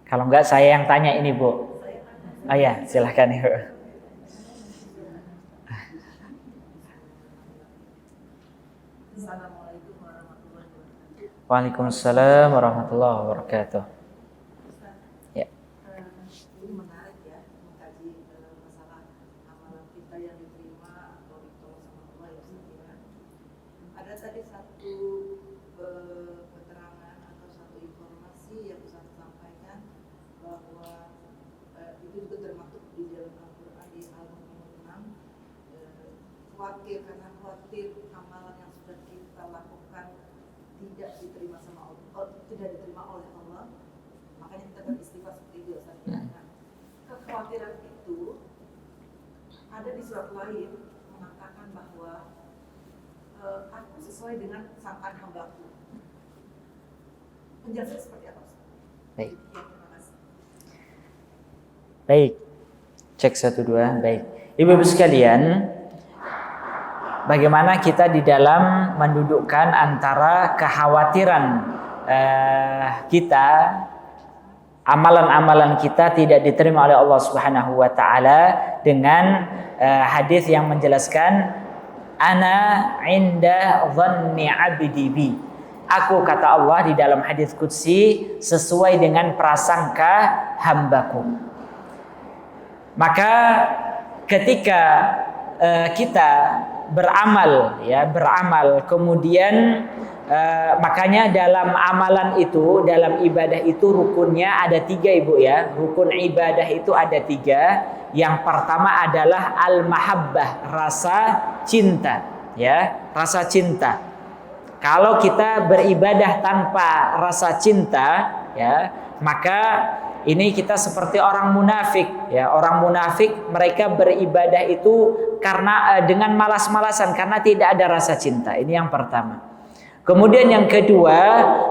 Kalau enggak saya yang tanya ini, Bu. Oh ya, silahkan, Ibu. Waalaikumsalam warahmatullahi wabarakatuh. Ya. Ini menarik, ya, mengkaji masalah amalan kita yang diterima atau ditolak sama Allah, ya, Ustaz, ya. Ada tadi satu keterangan atau satu informasi yang Ustaz sampaikan bahwa itu juga termasuk di dalam Al-Qur'an di Al-Mu'minun 6, khawatir karena khawatir amalan yang sudah kita lakukan tidak diterima sama Allah, tidak diterima oleh Allah, makanya kita beristighfar seperti itu, Ustaz. Nah, kekhawatiran itu ada di surat lain mengatakan bahwa aku sesuai dengan sangkaan hambaku. Penjelasan seperti apa, Ustaz? Baik. Ya, terima kasih. Baik. Cek 1 2. Baik. Ibu-ibu sekalian, bagaimana kita di dalam mendudukkan antara kekhawatiran kita amalan-amalan kita tidak diterima oleh Allah Subhanahu wa taala dengan hadis yang menjelaskan ana inda dhanni 'abdi bi. Aku, kata Allah di dalam hadis qudsi, sesuai dengan prasangka hambaku. Maka ketika kita beramal kemudian makanya dalam amalan itu, dalam ibadah itu rukunnya ada 3 Ibu ya. Rukun ibadah itu ada 3. Yang pertama adalah al-mahabbah, rasa cinta ya, rasa cinta. Kalau kita beribadah tanpa rasa cinta ya, maka ini kita seperti orang munafik ya. Orang munafik mereka beribadah itu karena dengan malas-malasan, karena tidak ada rasa cinta. Ini yang pertama. Kemudian yang kedua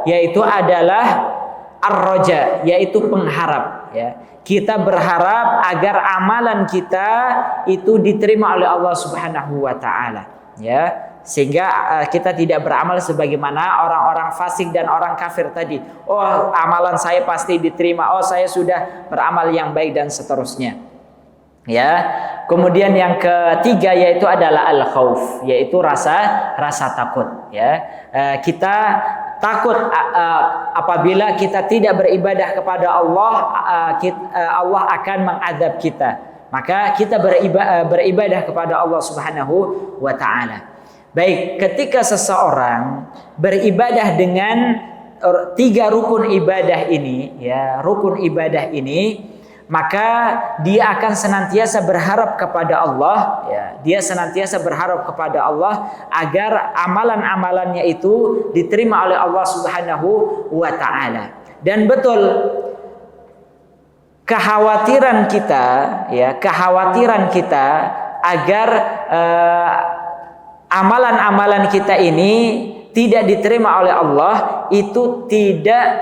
yaitu adalah ar-raja, yaitu pengharap ya. Kita berharap agar amalan kita itu diterima oleh Allah Subhanahu wa taala ya. Sehingga kita tidak beramal sebagaimana orang-orang fasik dan orang kafir tadi. Oh, amalan saya pasti diterima. Oh, saya sudah beramal yang baik dan seterusnya. Ya. Kemudian yang ketiga yaitu adalah al-khauf, yaitu rasa takut ya. Kita takut apabila kita tidak beribadah kepada Allah, Allah akan mengadab kita. Maka kita beribadah kepada Allah Subhanahu wa taala. Baik, ketika seseorang beribadah dengan 3 rukun ibadah ini ya, rukun ibadah ini, maka dia akan senantiasa berharap kepada Allah ya. Dia senantiasa berharap kepada Allah agar amalan-amalannya itu diterima oleh Allah Subhanahu wa taala. Dan betul kekhawatiran kita ya, kekhawatiran kita agar amalan-amalan kita ini tidak diterima oleh Allah itu tidak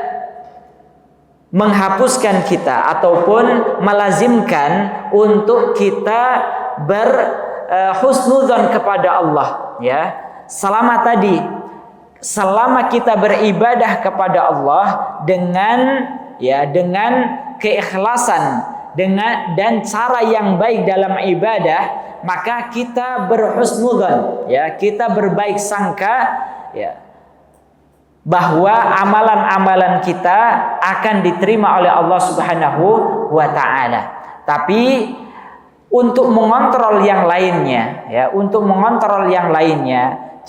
menghapuskan kita ataupun melazimkan untuk kita berhusnudzon kepada Allah ya. Selama kita beribadah kepada Allah dengan keikhlasan dan cara yang baik dalam ibadah, maka kita berhusnudzon ya, kita berbaik sangka ya, bahwa amalan-amalan kita akan diterima oleh Allah Subhanahu wa taala. Tapi untuk mengontrol yang lainnya ya,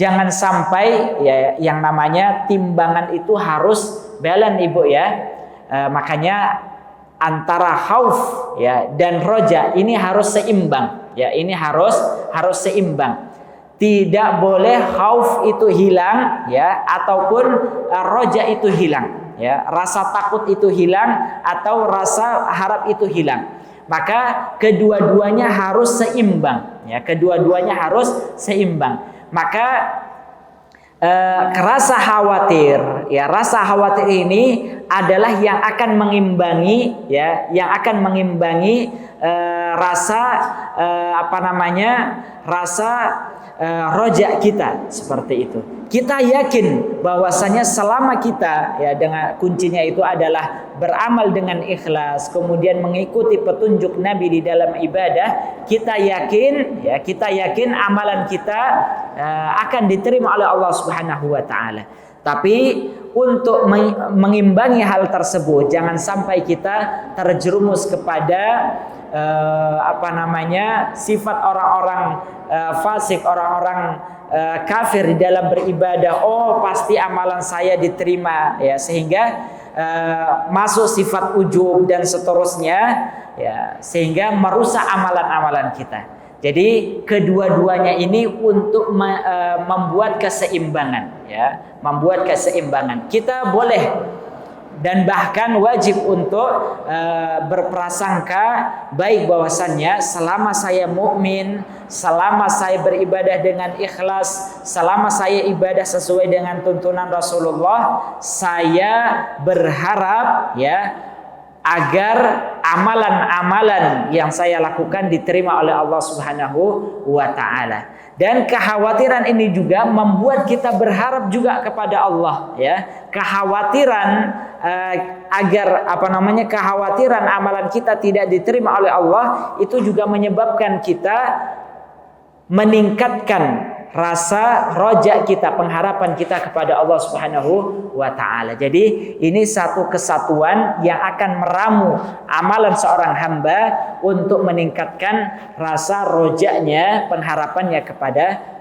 jangan sampai ya, yang namanya timbangan itu harus balance Ibu ya. Makanya antara khauf ya dan roja ini harus seimbang ya, ini harus seimbang. Tidak boleh khauf itu hilang ya, ataupun roja itu hilang ya, rasa takut itu hilang atau rasa harap itu hilang. Maka kedua-duanya harus seimbang ya, kedua-duanya harus seimbang. Maka rasa khawatir ya, rasa khawatir ini adalah yang akan mengimbangi ya, yang akan mengimbangi rasa rasa roja kita, seperti itu. Kita yakin bahwasanya selama kita ya, dengan kuncinya itu adalah beramal dengan ikhlas, kemudian mengikuti petunjuk Nabi di dalam ibadah, kita yakin amalan kita akan diterima oleh Allah Subhanahu wa taala. Tapi untuk mengimbangi hal tersebut, jangan sampai kita terjerumus kepada sifat orang-orang fasik, orang-orang kafir di dalam beribadah. Oh, pasti amalan saya diterima ya, sehingga masuk sifat ujub dan seterusnya ya, sehingga merusak amalan-amalan kita. Jadi kedua-duanya ini untuk membuat keseimbangan ya, membuat keseimbangan. Kita boleh dan bahkan wajib untuk berprasangka baik bahwasannya selama saya mukmin, selama saya beribadah dengan ikhlas, selama saya ibadah sesuai dengan tuntunan Rasulullah, saya berharap ya agar amalan-amalan yang saya lakukan diterima oleh Allah Subhanahu wa taala. Dan kekhawatiran ini juga membuat kita berharap juga kepada Allah ya. Kekhawatiran agar kekhawatiran amalan kita tidak diterima oleh Allah, itu juga menyebabkan kita meningkatkan rasa roja kita, pengharapan kita kepada Allah Subhanahu wa taala. Jadi ini satu kesatuan yang akan meramu amalan seorang hamba untuk meningkatkan rasa rojanya, pengharapannya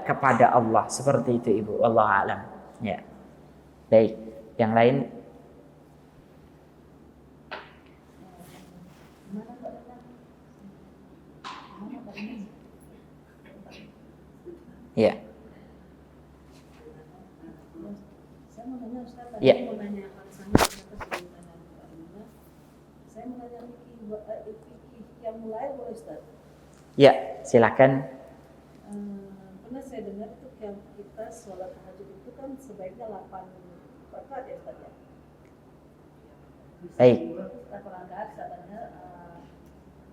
kepada Allah. Seperti itu Ibu, wallahu a'lam. Ya. Baik, yang lain. Ya. Saya mau nanya Ustaz, tadi Ya. mau nanya alasannya kenapa saya tanya Pak Imam. Saya mau nanya fikih yang mulai boleh Ustaz? Ya, silakan. Pernah saya dengar itu yang kita sholat tahajud itu kan sebaiknya 8 rakaat ya Ustaz ya? Baik. 8 rakaat katanya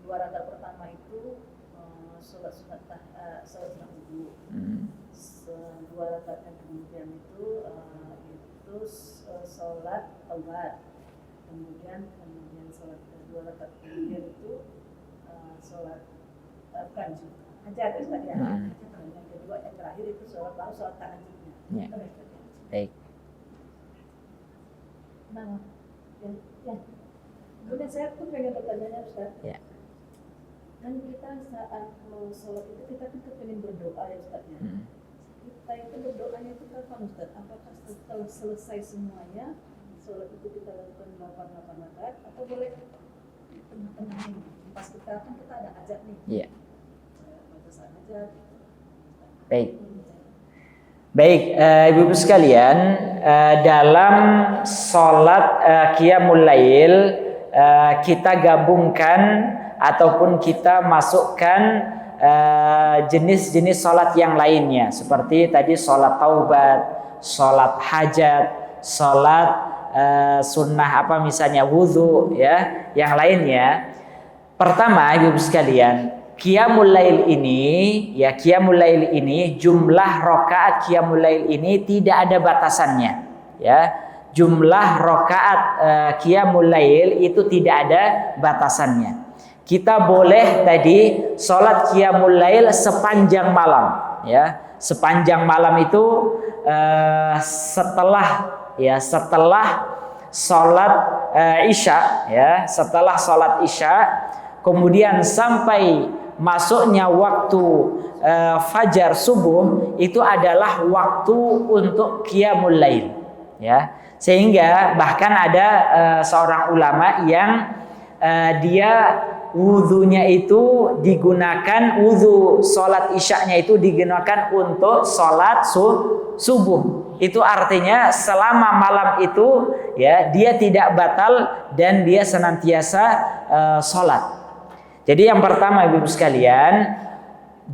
2 rakaat pertama itu sholat sunat wudu. 2 rakaat yang kemudian itu sholat taubat. Kemudian sholat 2 rakaat kemudian itu sholat bukan hajat Ustaz ya. Dan yang kedua yang terakhir itu baru sholat tahajudnya. Ya. Baik. Nah, kemudian saya pun pengen bertanya Ustaz. Ya. Kan kita saat mau sholat itu kita kan pengen berdoa ya Ustaz ya. Kita itu berdoanya itu kapan Ustaz? Apakah setelah selesai semuanya sholat itu kita lakukan 8 rakaat atau boleh di tengah-tengah ini? Pas kita ada azan nih. Iya. Batasan azan. Baik. Baik, Ibu-ibu sekalian, dalam sholat qiyamul lail kita gabungkan ataupun kita masukkan jenis-jenis sholat yang lainnya, seperti tadi sholat taubat, sholat hajat, sholat sunnah misalnya wudu, ya, yang lainnya. Pertama, Ibu sekalian, qiyamul lail ini jumlah rakaat qiyamul lail ini tidak ada batasannya, ya. Jumlah rakaat qiyamul lail itu tidak ada batasannya. Kita boleh tadi sholat qiyamul lail sepanjang malam, ya. Sepanjang malam itu setelah sholat isya, ya, setelah sholat isya, kemudian sampai masuknya waktu fajar subuh, itu adalah waktu untuk qiyamul lail, ya. Sehingga bahkan ada seorang ulama yang dia wudunya itu digunakan, wudu sholat isyanya itu digunakan untuk sholat subuh. Itu artinya selama malam itu, ya, dia tidak batal dan dia senantiasa sholat. Jadi yang pertama Ibu sekalian,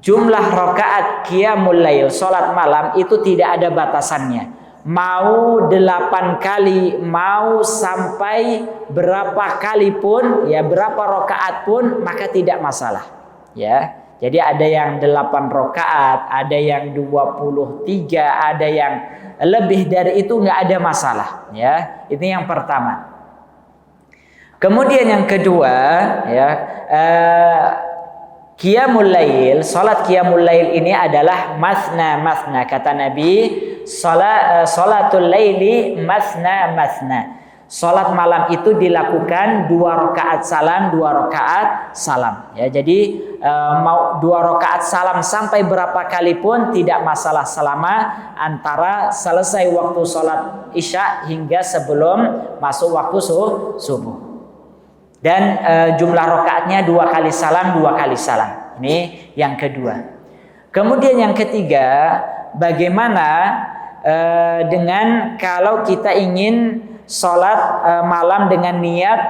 jumlah rakaat qiyamul lail sholat malam itu tidak ada batasannya. Mau 8 kali, mau sampai berapa kali pun, ya, berapa rakaat pun, maka tidak masalah, ya. Jadi ada yang 8 rakaat, ada yang 23, ada yang lebih dari itu, nggak ada masalah, ya. Ini yang pertama. Kemudian yang kedua, ya, qiyamul lail, salat qiyamul lail ini adalah masna. Kata Nabi, salatul laili masna. Salat malam itu dilakukan 2 rakaat salam, 2 rakaat salam. Ya, jadi mau 2 rakaat salam sampai berapa kali pun tidak masalah selama antara selesai waktu salat isya hingga sebelum masuk waktu subuh. Dan jumlah rakaatnya 2 kali salam, 2 kali salam. Ini yang kedua. Kemudian yang ketiga, bagaimana dengan kalau kita ingin sholat malam dengan niat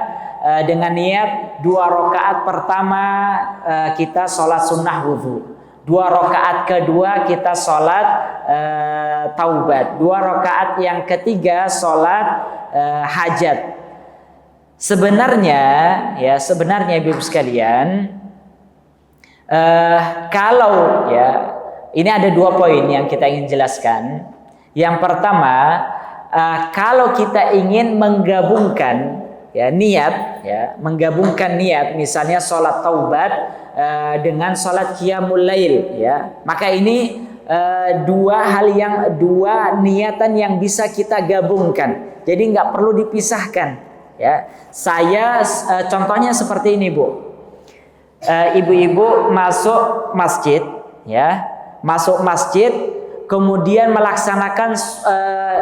2 rakaat pertama kita sholat sunnah wudu, 2 rakaat kedua kita sholat taubat, 2 rakaat yang ketiga sholat hajat. Sebenarnya Ibu sekalian, kalau, ya, ini ada 2 poin yang kita ingin jelaskan. Yang pertama, kalau kita ingin menggabungkan ya niat, ya menggabungkan niat, misalnya sholat taubat dengan sholat qiyamul lail, ya maka ini dua niatan yang bisa kita gabungkan, jadi nggak perlu dipisahkan. Ya, saya contohnya seperti ini, Bu. Ibu-ibu masuk masjid, ya masuk masjid, kemudian melaksanakan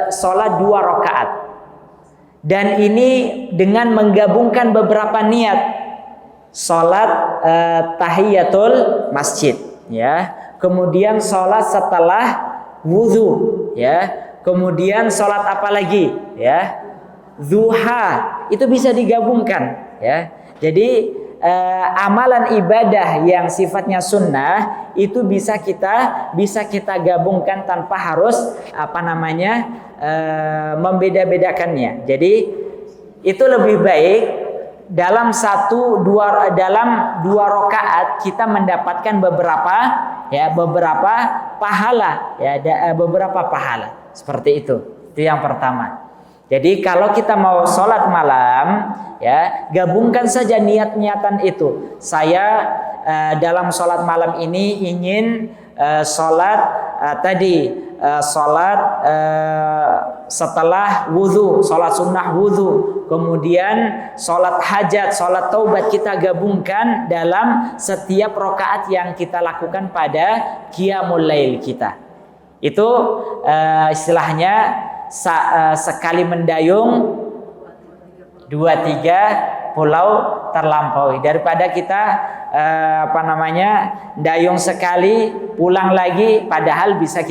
sholat 2 rakaat, dan ini dengan menggabungkan beberapa niat, sholat tahiyatul masjid, ya kemudian sholat setelah wudhu, ya kemudian sholat apa lagi, ya duha, itu bisa digabungkan, ya jadi amalan ibadah yang sifatnya sunnah itu bisa kita gabungkan tanpa harus membeda-bedakannya. Jadi itu lebih baik dalam dua rakaat kita mendapatkan beberapa pahala, beberapa pahala seperti itu. Itu yang pertama. Jadi kalau kita mau sholat malam, ya gabungkan saja niat-niatan itu. Saya dalam sholat malam ini ingin sholat setelah wudhu, sholat sunnah wudhu, kemudian sholat hajat, sholat taubat, kita gabungkan dalam setiap rakaat yang kita lakukan pada qiyamul lail kita. Itu istilahnya sekali mendayung 2-3 pulau terlampaui, daripada kita dayung sekali pulang lagi, padahal bisa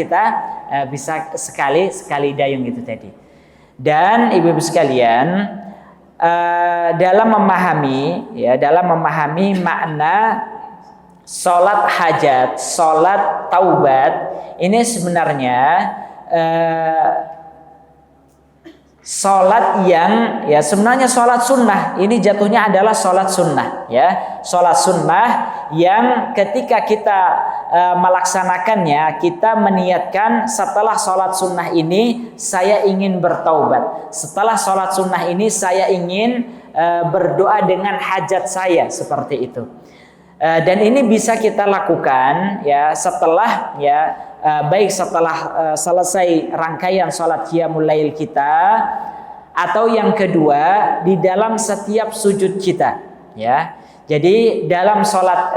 sekali dayung itu tadi. Dan ibu-ibu sekalian, dalam memahami makna sholat hajat, sholat taubat, ini sebenarnya sholat yang sebenarnya sholat sunnah, ini jatuhnya adalah sholat sunnah, ya sholat sunnah yang ketika kita melaksanakannya, kita meniatkan setelah sholat sunnah ini saya ingin bertaubat, setelah sholat sunnah ini saya ingin berdoa dengan hajat saya, seperti itu. Dan ini bisa kita lakukan setelah baik setelah selesai rangkaian sholat qiyamul lail kita, atau yang kedua di dalam setiap sujud kita, ya. Jadi dalam sholat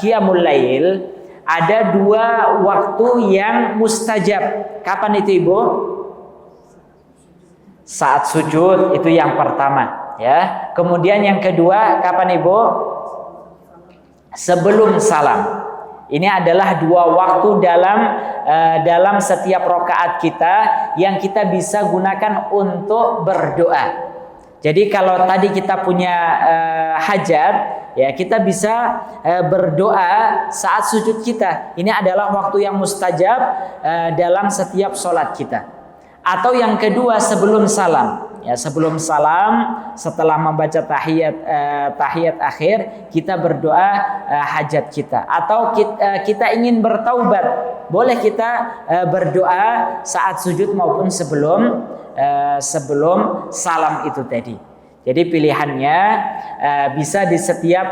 qiyamul lail ada 2 waktu yang mustajab. Kapan itu, Ibu? Saat sujud, itu yang pertama, ya. Kemudian yang kedua kapan, Ibu? Sebelum salam. Ini adalah 2 waktu dalam setiap rakaat kita yang kita bisa gunakan untuk berdoa. Jadi kalau tadi kita punya hajat, ya kita bisa berdoa saat sujud kita. Ini adalah waktu yang mustajab dalam setiap sholat kita. Atau yang kedua sebelum salam. Ya, sebelum salam, setelah membaca tahiyat akhir, kita berdoa hajat kita. Atau kita ingin bertaubat, boleh kita berdoa saat sujud maupun sebelum salam itu tadi. Jadi pilihannya bisa di setiap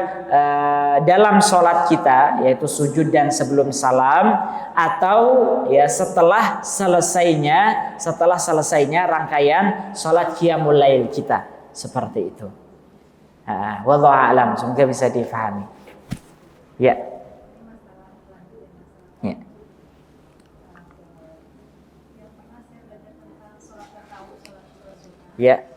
dalam sholat kita, yaitu sujud dan sebelum salam, atau ya setelah selesainya rangkaian sholat qiyamul lail kita, seperti itu. Wallahu a'lam, semoga bisa difahami. Ya. Ya. Ya.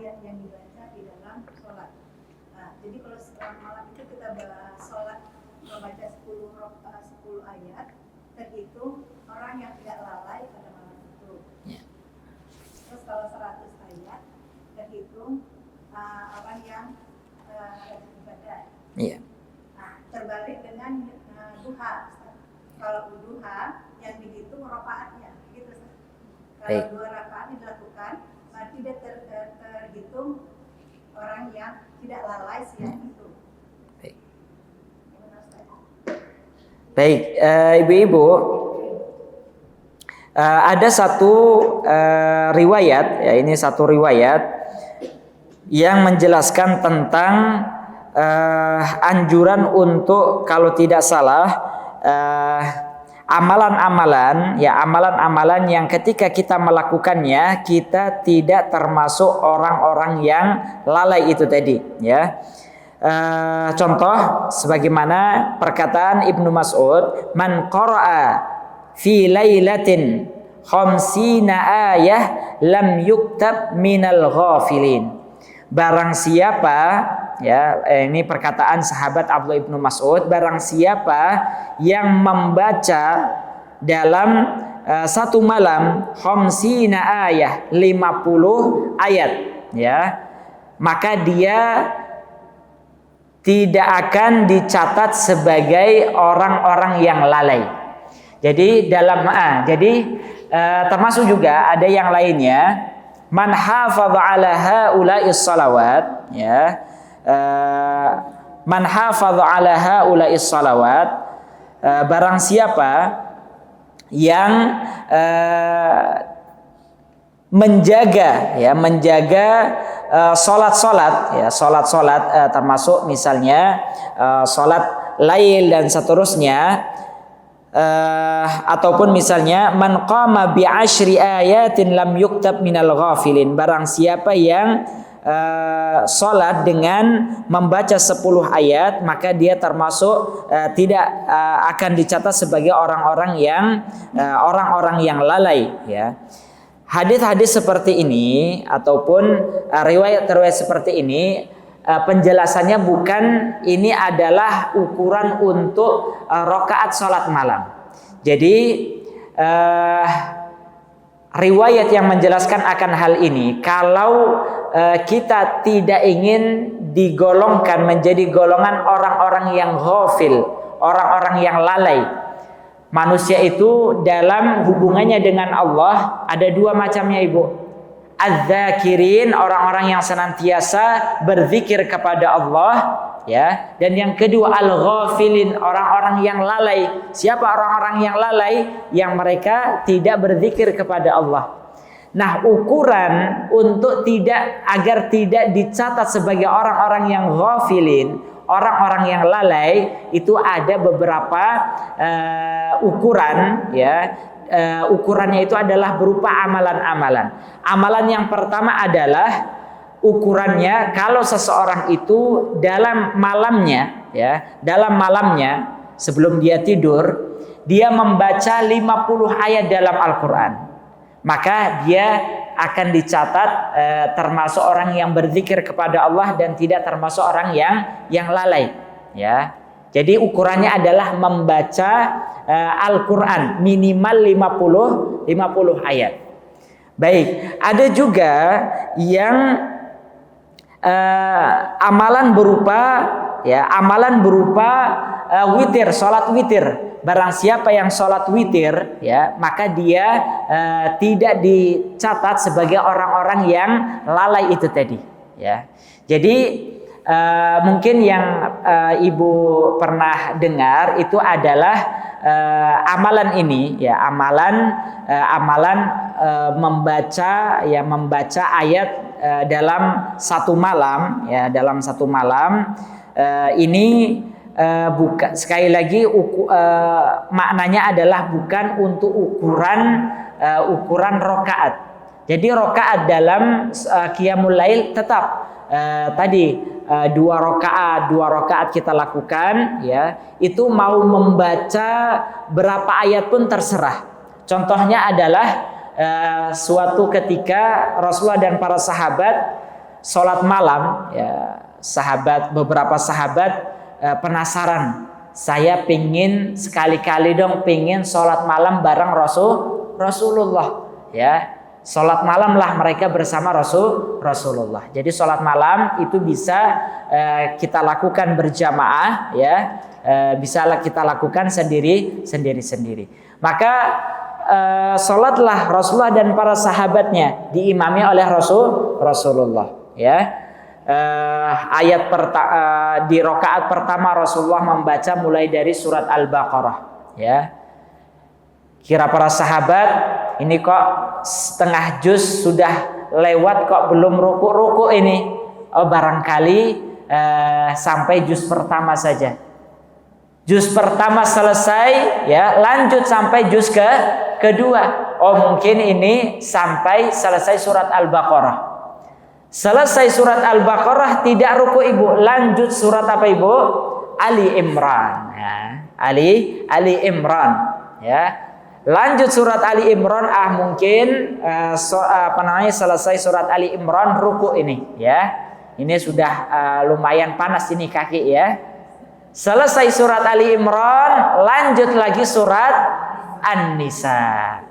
Ayat yang dibaca di dalam sholat. Nah, jadi kalau setelah malam itu kita sholat membaca 10 ayat, terhitung orang yang tidak lalai pada malam itu. Yeah. Terus kalau 100 ayat, terhitung orang yang ibadah. Yeah. Nah, terbalik dengan duha. Kalau duha yang dihitung rakaatnya, gitu. Kalau 2 rakaat dilakukan, tidak terhitung orang yang tidak lalai siang itu. Baik, ibu-ibu, ada satu riwayat, ya ini satu riwayat yang menjelaskan tentang anjuran untuk kalau tidak salah amalan-amalan yang ketika kita melakukannya kita tidak termasuk orang-orang yang lalai itu tadi, ya. Contoh sebagaimana perkataan Ibnu Mas'ud, man qara'a fi lailatin khamsina ayah lam yuktab minal ghafilin. Barang siapa, ya ini perkataan sahabat Abdullah Ibnu Mas'ud, barang siapa yang membaca dalam satu malam khamsina ayah 50 ayat, ya, maka dia tidak akan dicatat sebagai orang-orang yang lalai. Jadi termasuk juga ada yang lainnya, man hafadha ala haula'is salawat, ya. Man hafadha ala haula'is salawat, barang siapa yang menjaga solat termasuk misalnya solat lail dan seterusnya, ataupun misalnya man qama bi asyri ayatin lam yuktab minal ghafilin, barang siapa yang solat dengan membaca 10 ayat maka dia termasuk tidak akan dicatat sebagai orang-orang yang lalai, ya. Hadis-hadis seperti ini ataupun riwayat-riwayat seperti ini penjelasannya bukan ini adalah ukuran untuk rakaat salat malam. Jadi riwayat yang menjelaskan akan hal ini, kalau kita tidak ingin digolongkan menjadi golongan orang-orang yang ghafil, orang-orang yang lalai. Manusia itu dalam hubungannya dengan Allah ada dua macamnya, ibu. Az-zakirin, orang-orang yang senantiasa berzikir kepada Allah, ya. Dan yang kedua al-ghafilin, orang-orang yang lalai. Siapa orang-orang yang lalai? Yang mereka tidak berzikir kepada Allah. Nah, ukuran untuk agar tidak dicatat sebagai orang-orang yang ghafilin, orang-orang yang lalai, itu ada beberapa ukuran, ya. Ukurannya itu adalah berupa amalan-amalan. Amalan yang pertama adalah ukurannya kalau seseorang itu dalam malamnya, ya, dalam malamnya sebelum dia tidur, dia membaca 50 ayat dalam Al-Quran, maka dia akan dicatat termasuk orang yang berzikir kepada Allah dan tidak termasuk orang yang lalai, ya. Jadi ukurannya adalah membaca Al-Quran minimal 50 ayat. Baik, ada juga yang amalan berupa witir, salat witir. Barang siapa yang salat witir, ya, maka dia tidak dicatat sebagai orang-orang yang lalai itu tadi, ya. Jadi mungkin yang ibu pernah dengar itu adalah amalan ini, ya, amalan membaca ayat dalam satu malam, ya, dalam satu malam. Ini sekali lagi maknanya adalah bukan untuk ukuran rakaat. Jadi rakaat dalam qiyamul lail tetap tadi 2 rakaat kita lakukan, ya. Itu mau membaca berapa ayat pun terserah. Contohnya adalah suatu ketika Rasulullah dan para sahabat sholat malam, ya, beberapa sahabat penasaran, saya pingin sekali-kali dong pingin sholat malam bareng Rasulullah, ya. Sholat malam lah mereka bersama Rasulullah. Jadi sholat malam itu bisa kita lakukan berjamaah, ya, bisa kita lakukan sendiri. Maka sholatlah Rasulullah dan para sahabatnya diimami oleh Rasulullah, ya. Di rakaat pertama Rasulullah membaca mulai dari surat Al-Baqarah. ya. Kira para sahabat, ini kok setengah juz sudah lewat kok belum ruku ini. Oh, barangkali sampai juz pertama saja. Juz pertama selesai, ya, lanjut sampai juz kedua. Oh, mungkin ini sampai selesai surat Al-Baqarah. Selesai surat Al-Baqarah tidak ruku ibu, lanjut surat apa ibu? Ali Imran. Ya. Ali Imran. Ya. Lanjut surat Ali Imran, mungkin selesai surat Ali Imran ruku ini, ya. Ini sudah lumayan panas ini kaki, ya. Selesai surat Ali Imran, lanjut lagi surat An-Nisa,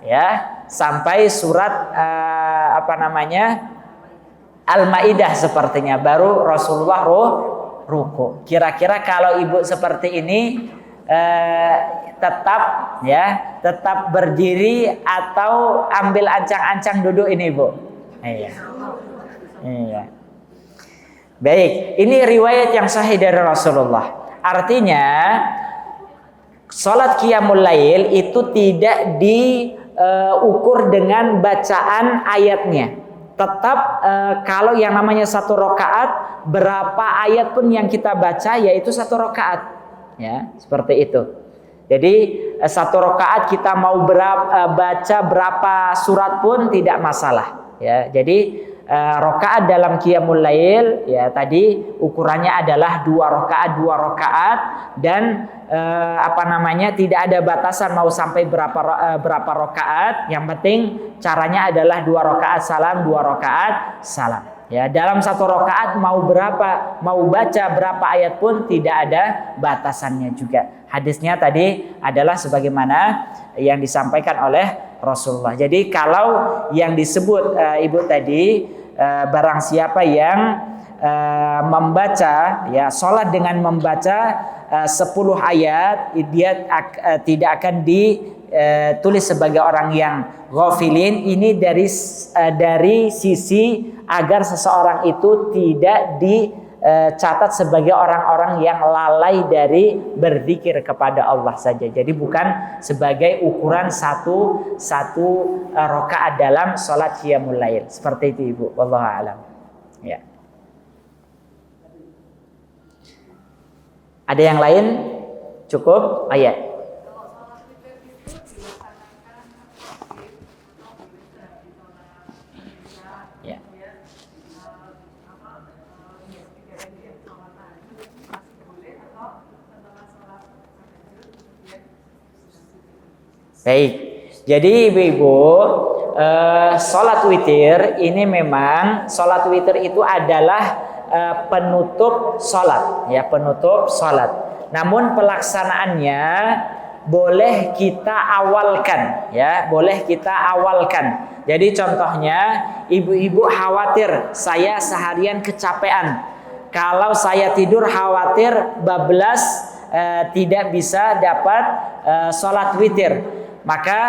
ya, sampai surat Al-Maidah sepertinya, baru Rasulullah ruku. Kira-kira kalau ibu seperti ini tetap berdiri atau ambil ancang-ancang duduk ini ibu? Iya. Baik, ini riwayat yang sahih dari Rasulullah. Artinya salat qiyamul lail itu tidak diukur dengan bacaan ayatnya. Tetap kalau yang namanya satu rakaat, berapa ayat pun yang kita baca yaitu satu rakaat, ya, seperti itu. Jadi satu rakaat kita mau baca berapa surat pun tidak masalah, ya. Jadi rakaat dalam qiyamul lail, ya, tadi ukurannya adalah 2 rakaat dan tidak ada batasan mau sampai berapa rakaat. Yang penting caranya adalah 2 rakaat salam, 2 rakaat salam. Ya, dalam satu rakaat mau baca berapa ayat pun tidak ada batasannya juga. Hadisnya tadi adalah sebagaimana yang disampaikan oleh Rasulullah. Jadi kalau yang disebut ibu tadi, barang siapa yang membaca, ya, sholat dengan membaca 10 ayat, dia tidak akan ditulis sebagai orang yang ghafilin. Ini dari sisi agar seseorang itu tidak dicatat sebagai orang-orang yang lalai dari berzikir kepada Allah saja. Jadi bukan sebagai ukuran satu rakaat dalam sholat qiyamul lail. Seperti itu ibu. Wallahu a'lam. Ya. Ada yang lain? Cukup? Ayat. Ya. Baik. Jadi ibu-ibu, sholat witir ini memang sholat witir itu adalah penutup sholat, ya, penutup sholat. Namun pelaksanaannya boleh kita awalkan, ya, boleh kita awalkan. Jadi contohnya ibu-ibu khawatir saya seharian kecapean, kalau saya tidur khawatir bablas tidak bisa dapat sholat witir, maka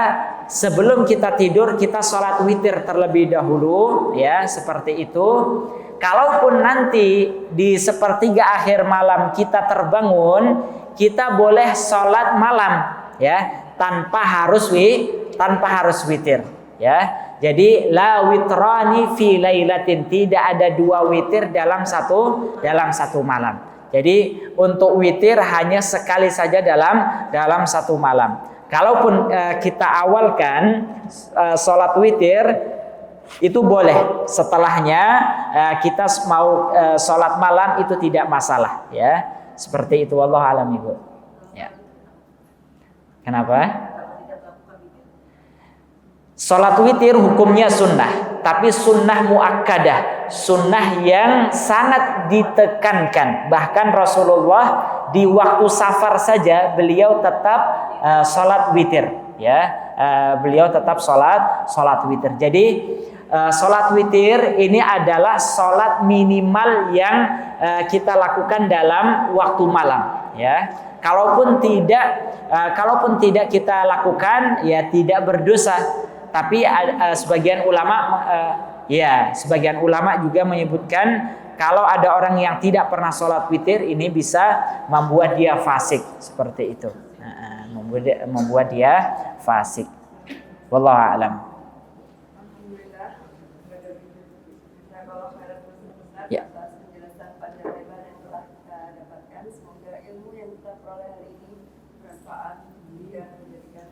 sebelum kita tidur kita sholat witir terlebih dahulu, ya, seperti itu. Kalaupun nanti di sepertiga akhir malam kita terbangun, kita boleh sholat malam, ya, tanpa harus witir, ya. Jadi la witrani fi lailatin, tidak ada 2 witir dalam satu malam. Jadi untuk witir hanya sekali saja dalam satu malam. Kalaupun kita awalkan sholat witir, itu boleh. Setelahnya kita mau sholat malam itu tidak masalah, ya. Seperti itu. Wallahu a'lam ibu. Ya. Kenapa? Sholat witir hukumnya sunnah, tapi sunnah muakkadah, sunnah yang sangat ditekankan. Bahkan Rasulullah di waktu safar saja beliau tetap sholat witir, ya. Beliau tetap sholat witir. Jadi sholat witir ini adalah sholat minimal yang kita lakukan dalam waktu malam, ya. Kalaupun tidak kita lakukan, ya, tidak berdosa. Tapi sebagian ulama juga menyebutkan kalau ada orang yang tidak pernah sholat witir, ini bisa membuat dia fasik, seperti itu. membuat dia fasik. Wallahu a'lam. Alhamdulillah. Nah, kalau khairan Ustaz Ya. atas penjelasan panjang lebar yang telah kita dapatkan, semoga ilmu yang kita peroleh hari ini bermanfaat dan menjadikan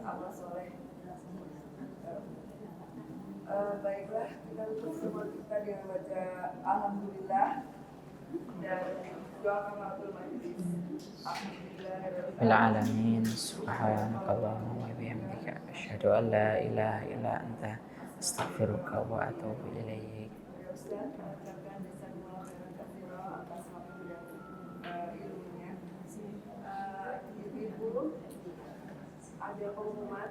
amal soleh. Baiklah, kita tutup semua kita dengan baca Alhamdulillah dan doa kafaratul majelis. Bil alamin, subhanakallahumma wa bihamdika asyhadu an la ilaha illa anta astaghfiruka wa atubu ilaik. Ya Ustaz, mengucapkan jazakumullah khairan katsiran atas waktu dan ilmunya. Ibu-ibu, ada pengumuman.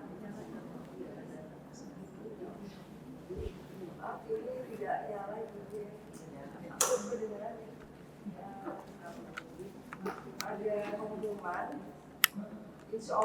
Ini tidak nyala gitu ya. Kedengaran ya. Ada pengumuman. Insya Allah.